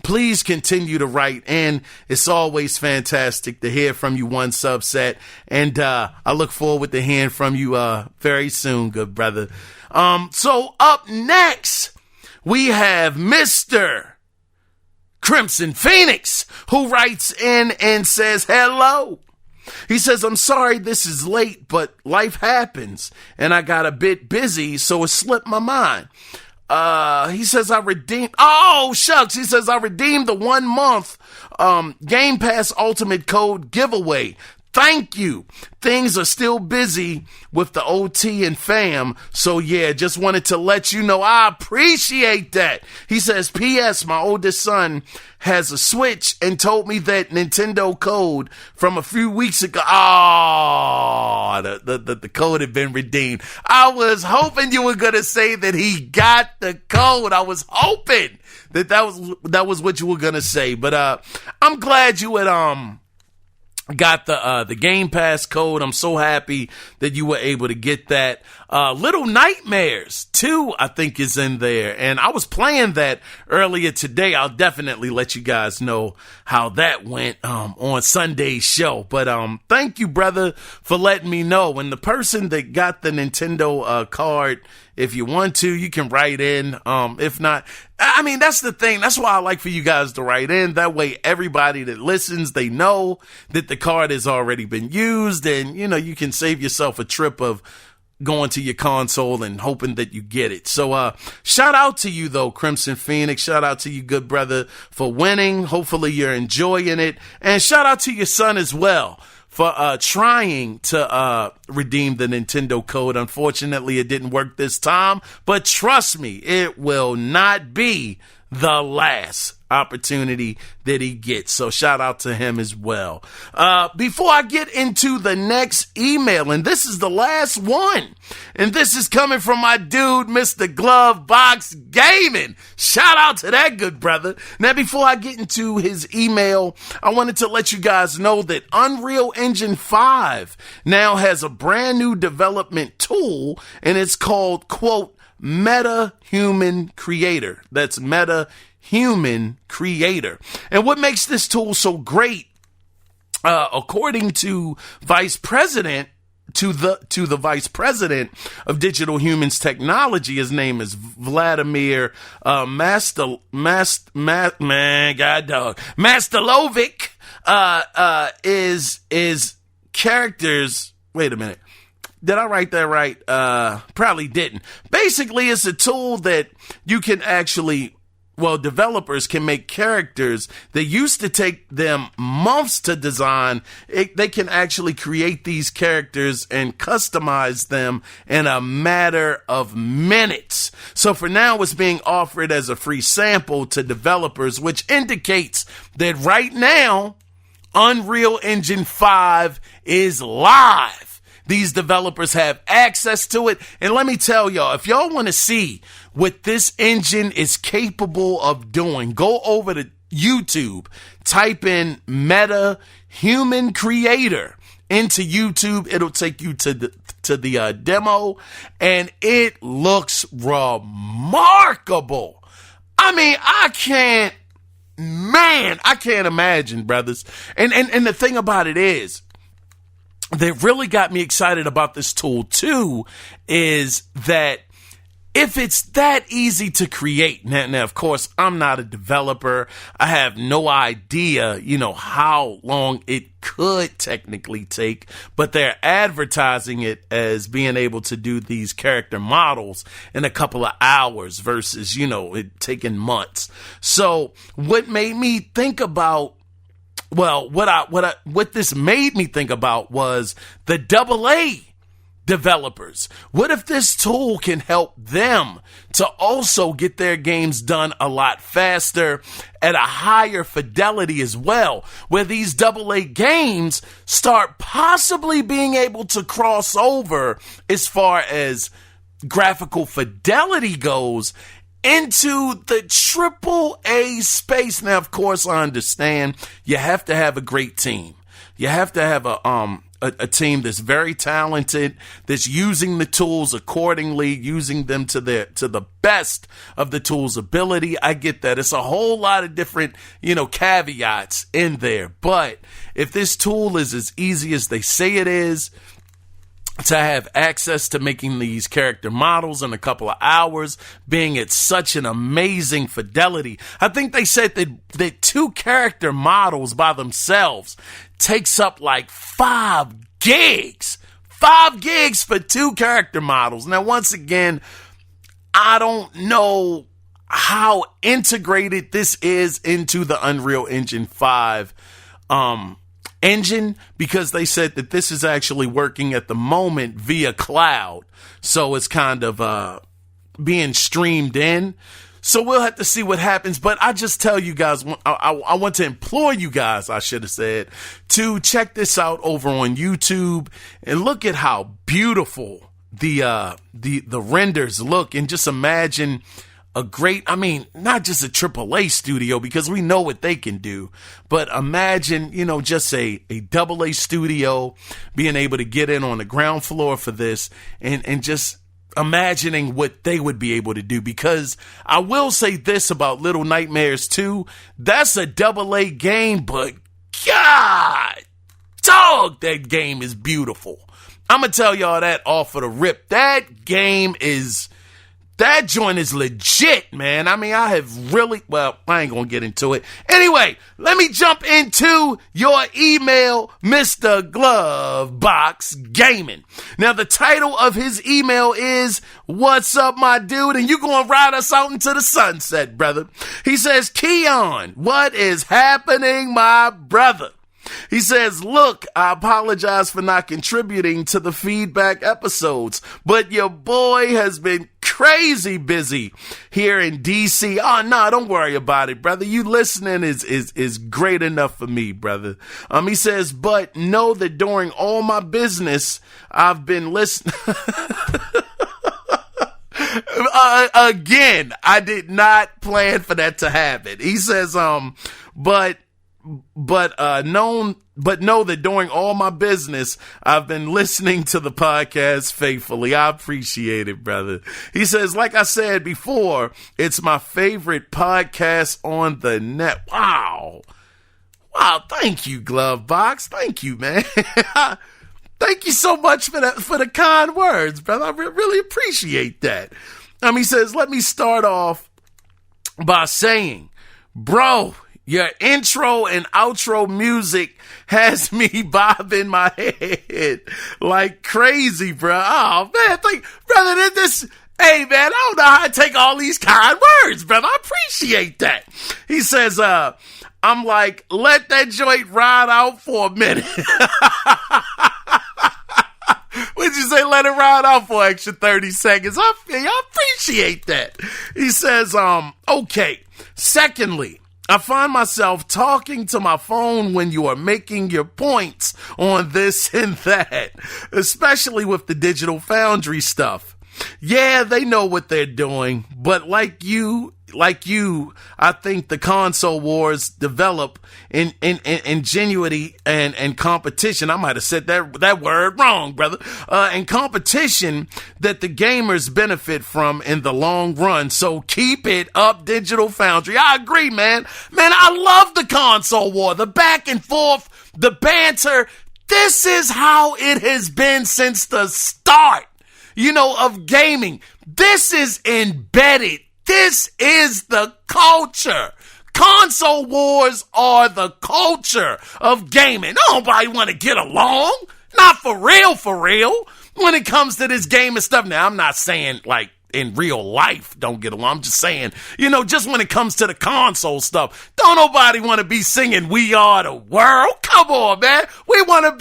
please continue to write in. It's always fantastic to hear from you, one subset. And I look forward to hearing from you very soon, good brother. So up next, we have Mr. Crimson Phoenix, who writes in and says, hello. He says, I'm sorry this is late, but life happens, and I got a bit busy, so it slipped my mind. He says, I redeemed the 1 month Game Pass Ultimate Code giveaway. Thank you. Things are still busy with the OT and fam. So yeah, just wanted to let you know I appreciate that. He says, P.S. my oldest son has a Switch and told me that Nintendo code from a few weeks ago. Oh, the code had been redeemed. I was hoping you were going to say that he got the code. I was hoping that was what you were going to say. But I'm glad you had got the Game Pass code. I'm so happy that you were able to get that. Little Nightmares 2, I think, is in there. And I was playing that earlier today. I'll definitely let you guys know how that went on Sunday's show. But thank you, brother, for letting me know. And the person that got the Nintendo card, if you want to, you can write in. If not, I mean, that's the thing. That's why I like for you guys to write in. That way, everybody that listens, they know that the card has already been used. And, you know, you can save yourself a trip of going to your console and hoping that you get it. So, shout out to you though, Crimson Phoenix. Shout out to you, good brother, for winning. Hopefully you're enjoying it. And shout out to your son as well for trying to redeem the Nintendo code. Unfortunately, it didn't work this time, but trust me, it will not be the last opportunity that he gets. So shout out to him as well. Before I get into the next email, and this is the last one, and this is coming from my dude, Mr. Glove Box Gaming. Shout out to that good brother. Now, before I get into his email, I wanted to let you guys know that Unreal Engine 5 now has a brand new development tool, and it's called, quote, Meta Human Creator. That's Meta Human Creator. And what makes this tool so great, according to the vice president of Digital Humans Technology, his name is Vladimir Mastalovic, is characters. Wait a minute. Did I write that right? Probably didn't. Basically, it's a tool that you can actually, developers can make characters that used to take them months to design. They can actually create these characters and customize them in a matter of minutes. So for now, it's being offered as a free sample to developers, which indicates that right now, Unreal Engine 5 is live. These developers have access to it. And let me tell y'all, if y'all want to see what this engine is capable of doing, go over to YouTube, type in Meta Human Creator into YouTube. It'll take you to the demo, and it looks remarkable. I mean, I can't imagine, brothers. And the thing about it is, that really got me excited about this tool too, is that if it's that easy to create, now, of course, I'm not a developer. I have no idea, how long it could technically take, but they're advertising it as being able to do these character models in a couple of hours versus, it taking months. So what made me think about, what this made me think about was the AA developers. What if this tool can help them to also get their games done a lot faster at a higher fidelity as well, where these AA games start possibly being able to cross over as far as graphical fidelity goes into the AAA space. Now, of course, I understand you have to have a great team. You have to have a team that's very talented, that's using the tools accordingly, using them to the best of the tool's ability. I get that. It's a whole lot of different, caveats in there. But if this tool is as easy as they say it is, to have access to making these character models in a couple of hours, being at such an amazing fidelity. I think they said that 2 character models by themselves takes up like 5 gigs. 5 gigs for 2 character models. Now, once again, I don't know how integrated this is into the Unreal Engine 5 engine, because they said that this is actually working at the moment via cloud. So it's kind of being streamed in. So we'll have to see what happens. But I just tell you guys, I want to implore you guys, I should have said, to check this out over on YouTube and look at how beautiful the renders look. And just imagine not just a AAA studio, because we know what they can do, but imagine, just a AA studio being able to get in on the ground floor for this and just imagining what they would be able to do. Because I will say this about Little Nightmares 2, that's a AA game, but God, dog, that game is beautiful. I'm going to tell y'all that off of the rip. That joint is legit, man. I have really, I ain't going to get into it. Anyway, let me jump into your email, Mr. Glovebox Gaming. Now, the title of his email is, "What's up, my dude?" And you going to ride us out into the sunset, brother. He says, "Kiaun, what is happening, my brother?" He says, "Look, I apologize for not contributing to the feedback episodes, but your boy has been crazy busy here in DC. Oh, no, don't worry about it, brother. You listening is great enough for me, brother." He says, "But know that during all my business, I've been listening." Again, I did not plan for that to happen. He says, But know that during all my business, I've been listening to the podcast faithfully. I appreciate it, brother." He says, "Like I said before, it's my favorite podcast on the net." Wow. Thank you, Glovebox. Thank you, man. Thank you so much for the kind words, brother. I really appreciate that. He says, "Let me start off by saying, bro, your intro and outro music has me bobbing my head like crazy, bro. Oh, man, brother, hey, man, I don't know how to take all these kind words, brother. I appreciate that." He says, "I'm like, let that joint ride out for a minute." What'd you say? Let it ride out for an extra 30 seconds. I appreciate that. He says, "Okay. Secondly, I find myself talking to my phone when you are making your points on this and that, especially with the Digital Foundry stuff. Yeah, they know what they're doing, but like you, I think the console wars develop in ingenuity and competition." I might have said that word wrong, brother. And competition that the gamers benefit from in the long run. So keep it up, Digital Foundry. I agree, man. Man, I love the console war, the back and forth, the banter. This is how it has been since the start. of gaming. This is embedded. This is the culture. Console wars are the culture of gaming. Nobody want to get along. Not for real, when it comes to this gaming stuff. Now, I'm not saying like in real life don't get along. I'm just saying, just when it comes to the console stuff, don't nobody want to be singing "We Are the World." Come on, man. We want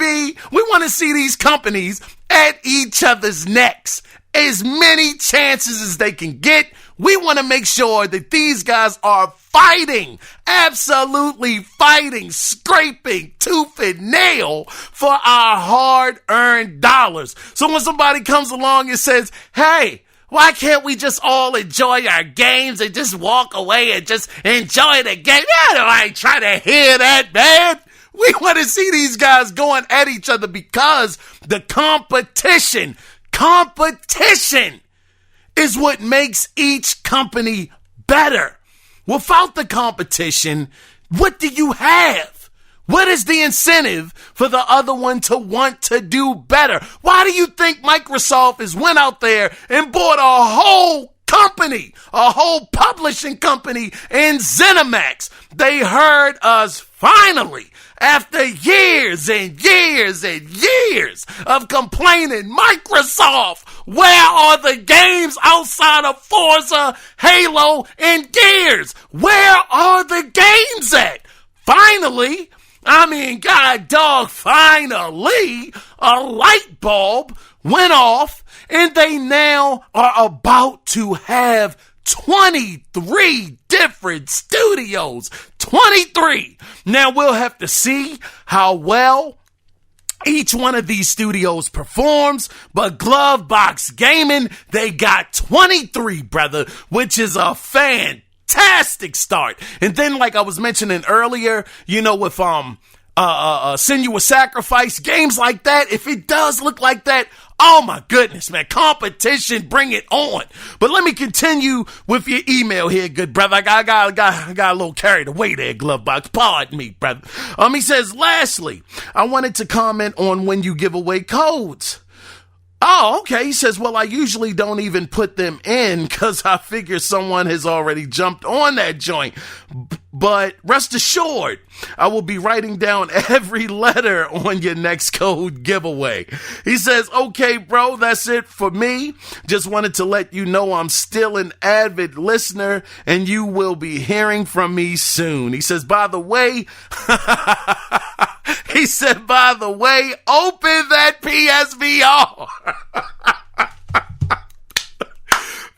to see these companies at each other's necks. As many chances as they can get. We want to make sure that these guys are fighting, absolutely fighting, scraping tooth and nail for our hard-earned dollars. So when somebody comes along and says, hey, why can't we just all enjoy our games and just walk away and just enjoy the game? I ain't trying to hear that, man. We want to see these guys going at each other because the competition is what makes each company better. Without the competition, what do you have? What is the incentive for the other one to want to do better? Why do you think Microsoft has went out there and bought a whole company, a whole publishing company in ZeniMax? They heard us finally. After years and years and years of complaining, Microsoft, where are the games outside of Forza, Halo, and Gears? Where are the games at? Finally, finally, a light bulb went off, and they now are about to have 23 different studios. 23. Now we'll have to see how well each one of these studios performs, but Glovebox Gaming, they got 23, brother, which is a fantastic start. And then, like I was mentioning earlier, with Senua's Sacrifice, games like that, if it does look like that, oh my goodness, man. Competition, bring it on. But let me continue with your email here, good brother. I got a little carried away there, Glovebox. Pardon me, brother. He says, lastly, I wanted to comment on when you give away codes. Oh, okay. He says, well, I usually don't even put them in because I figure someone has already jumped on that joint. But rest assured, I will be writing down every letter on your next code giveaway. He says, okay, bro, that's it for me. Just wanted to let you know I'm still an avid listener and you will be hearing from me soon. He says, by the way, open that PSVR.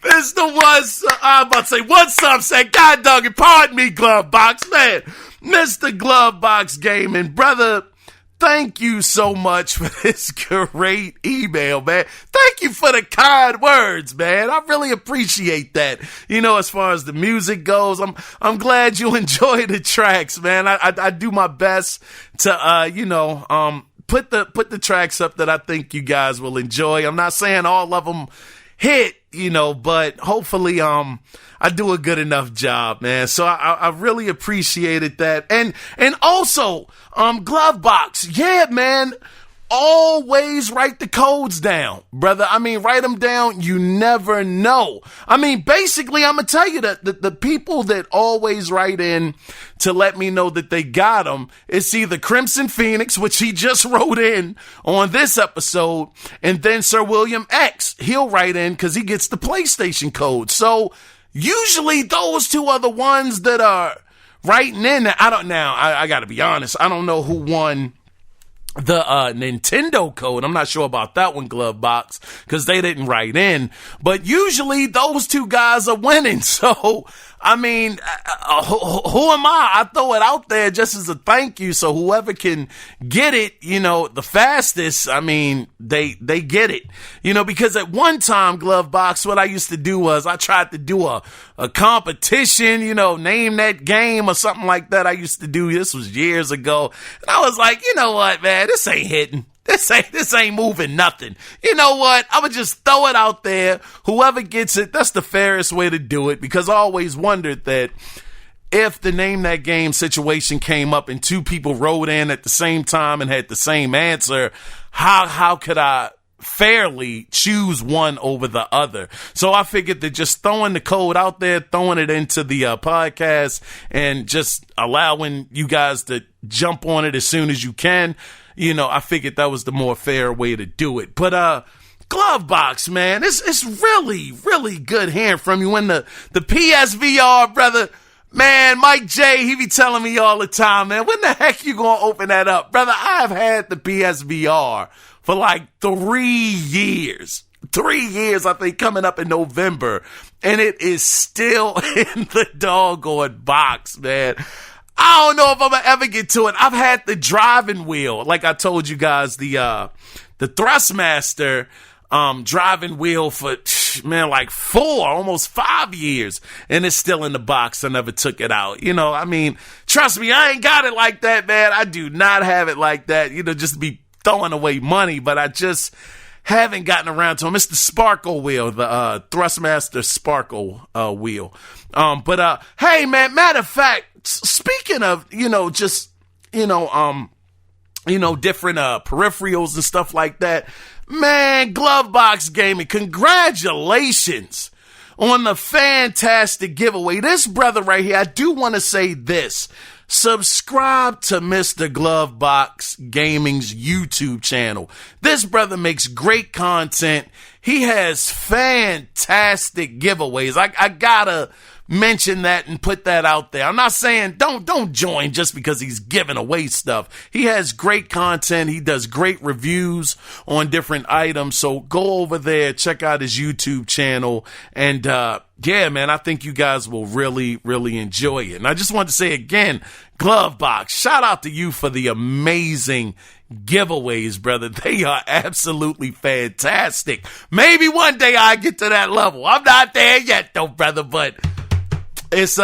This the was, I'm about to say, what's up, said, God dog it, pardon me, Glovebox, man. Mr. Glovebox Gaming, brother, thank you so much for this great email, man. Thank you for the kind words, man. I really appreciate that. As far as the music goes, I'm glad you enjoy the tracks, man. I do my best to, put the tracks up that I think you guys will enjoy. I'm not saying all of them hit, but hopefully, I do a good enough job, man. So I really appreciated that. And also, Glovebox, yeah, man, always write the codes down, brother. Write them down. You never know. Basically, I'm going to tell you that the people that always write in to let me know that they got them, it's either Crimson Phoenix, which he just wrote in on this episode, and then Sir William X. He'll write in because he gets the PlayStation code. So usually those two are the ones that are writing in. I got to be honest. I don't know who won the Nintendo code. I'm not sure about that one, Glovebox, because they didn't write in. But usually those two guys are winning. So, who am I? I throw it out there just as a thank you. So whoever can get it, the fastest, they get it. Because at one time, Glovebox, what I used to do was I tried to do a competition, name that game or something like that. I used to do, this was years ago. And I was like, you know what, man, this ain't hitting. This ain't moving nothing. You know what? I would just throw it out there. Whoever gets it, that's the fairest way to do it, because I always wondered that if the name that game situation came up and two people wrote in at the same time and had the same answer, how could I fairly choose one over the other. So I figured that just throwing the code out there, throwing it into the podcast, and just allowing you guys to jump on it as soon as you can, I figured that was the more fair way to do it. But glove box, man, it's really, really good hearing from you. And the PSVR, brother, man, Mike J, he be telling me all the time, man, when the heck you gonna open that up? Brother, I've had the PSVR for like 3 years. 3 years, I think, coming up in November. And it is still in the doggone box, man. I don't know if I'm going to ever get to it. I've had the driving wheel. Like I told you guys, the Thrustmaster driving wheel for, like 4, almost 5 years. And it's still in the box. I never took it out. Trust me, I ain't got it like that, man. I do not have it like that, just to be throwing away money, but I just haven't gotten around to them. It's the Sparkle wheel, the Thrustmaster Sparkle wheel. But hey, man, matter of fact, speaking of, different peripherals and stuff like that, man, Glovebox Gaming, congratulations on the fantastic giveaway. This brother right here, I do want to say this. Subscribe to Mr. Glovebox Gaming's YouTube channel. This brother makes great content. He has fantastic giveaways. I gotta mention that and put that out there. I'm not saying don't join just because he's giving away stuff. He has great content. He does great reviews on different items. So go over there, check out his YouTube channel, and yeah, man, I think you guys will really, really enjoy it. And I just want to say again, Glovebox, shout out to you for the amazing giveaways, brother. They are absolutely fantastic. Maybe one day I get to that level. I'm not there yet though, brother, but it's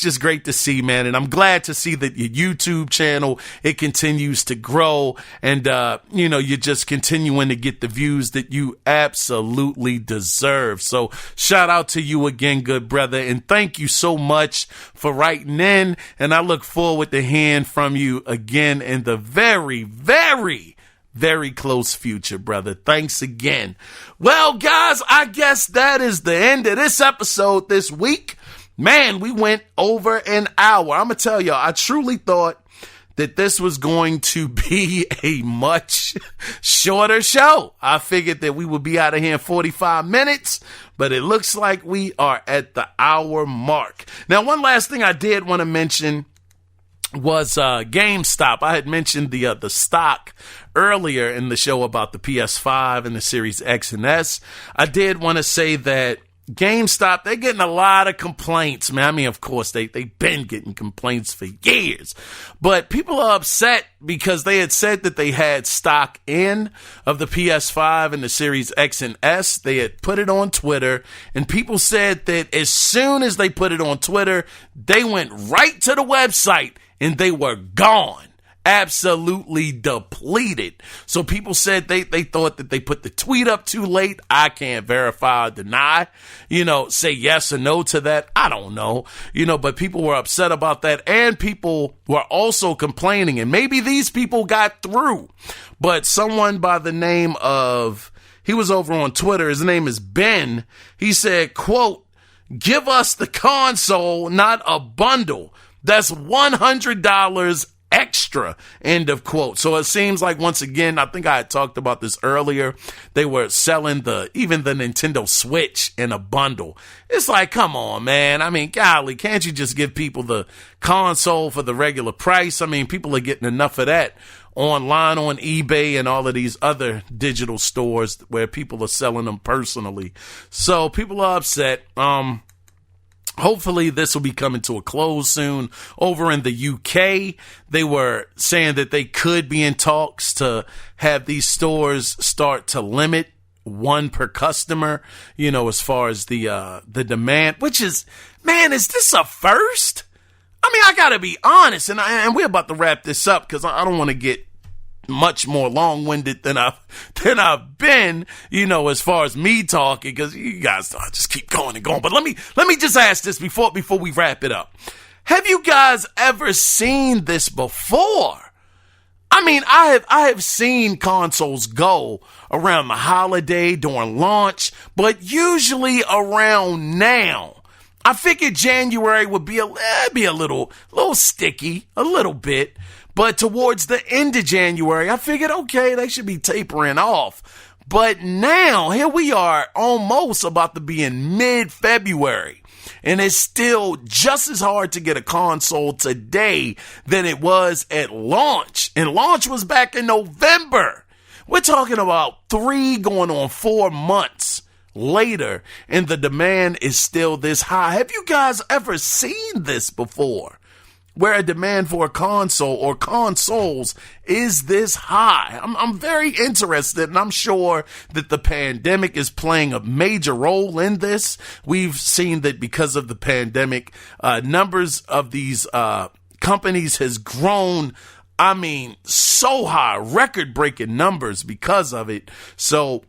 just great to see, man. And I'm glad to see that your YouTube channel, it continues to grow, and you're just continuing to get the views that you absolutely deserve. So shout out to you again, good brother, and thank you so much for writing in, and I look forward to hearing from you again in the very, very, very close future, brother. Thanks again. Well, guys, I guess that is the end of this episode this week. Man, we went over an hour. I'm going to tell y'all, I truly thought that this was going to be a much shorter show. I figured that we would be out of here in 45 minutes, but it looks like we are at the hour mark. Now, one last thing I did want to mention was GameStop. I had mentioned the stock earlier in the show about the PS5 and the Series X and S. I did want to say that GameStop, they're getting a lot of complaints, man. I mean, of course, they've been getting complaints for years. But people are upset because they had said that they had stock in of the PS5 and the Series X and S. They had put it on Twitter, and people said that as soon as they put it on Twitter, they went right to the website and they were gone. Absolutely depleted. So people said they thought that they put the tweet up too late. I can't verify or deny, say yes or no to that. I don't know, but people were upset about that, and people were also complaining, and maybe these people got through, but someone by the name of, he was over on Twitter, his name is Ben. He said, quote, "Give us the console, not a bundle. That's $100 extra," end of quote. So it seems like, once again, I think I had talked about this earlier, they were selling even the Nintendo Switch in a bundle. It's like, come on, man. I mean, golly, can't you just give people the console for the regular price? I mean, people are getting enough of that online on eBay and all of these other digital stores where people are selling them personally. So people are upset. Hopefully this will be coming to a close soon. Over in the UK, they were saying that they could be in talks to have these stores start to limit one per customer, as far as the demand, which is, man, is this a first? I mean, I gotta be honest, and we're about to wrap this up because I don't want to get much more long-winded than I've been, as far as me talking, because you guys just keep going and going. But let me just ask this before we wrap it up. Have you guys ever seen this before? I mean, I have seen consoles go around the holiday during launch, but usually around now. I figured January would be a little sticky, a little bit, but towards the end of January, I figured, okay, they should be tapering off. But now, here we are, almost about to be in mid-February, and it's still just as hard to get a console today than it was at launch. And launch was back in November. We're talking about 3 going on 4 months later, and the demand is still this high. Have you guys ever seen this before, where a demand for a console or consoles is this high? I'm very interested, and I'm sure that the pandemic is playing a major role in this. We've seen that because of the pandemic, numbers of these companies has grown. I mean, so high, record-breaking numbers because of it. So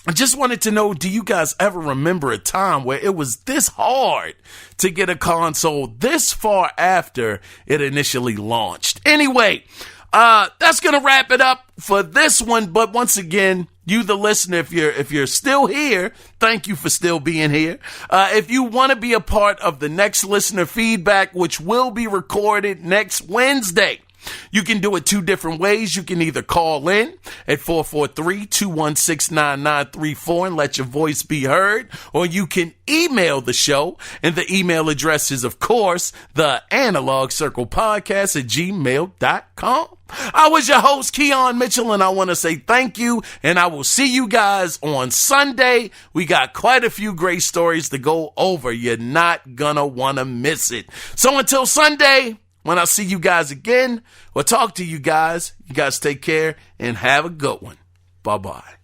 I just wanted to know, do you guys ever remember a time where it was this hard to get a console this far after it initially launched? Anyway, that's going to wrap it up for this one. But once again, you, the listener, if you're still here, thank you for still being here. If you want to be a part of the next listener feedback, which will be recorded next Wednesday, you can do it 2 different ways. You can either call in at 443-216-9934 and let your voice be heard, or you can email the show, and the email address is, of course, the Analog Circle Podcast at gmail.com. I was your host, Kiaun Mitchell, and I want to say thank you, and I will see you guys on Sunday. We got quite a few great stories to go over. You're not gonna want to miss it. So until Sunday, when I see you guys again or talk to you guys take care and have a good one. Bye-bye.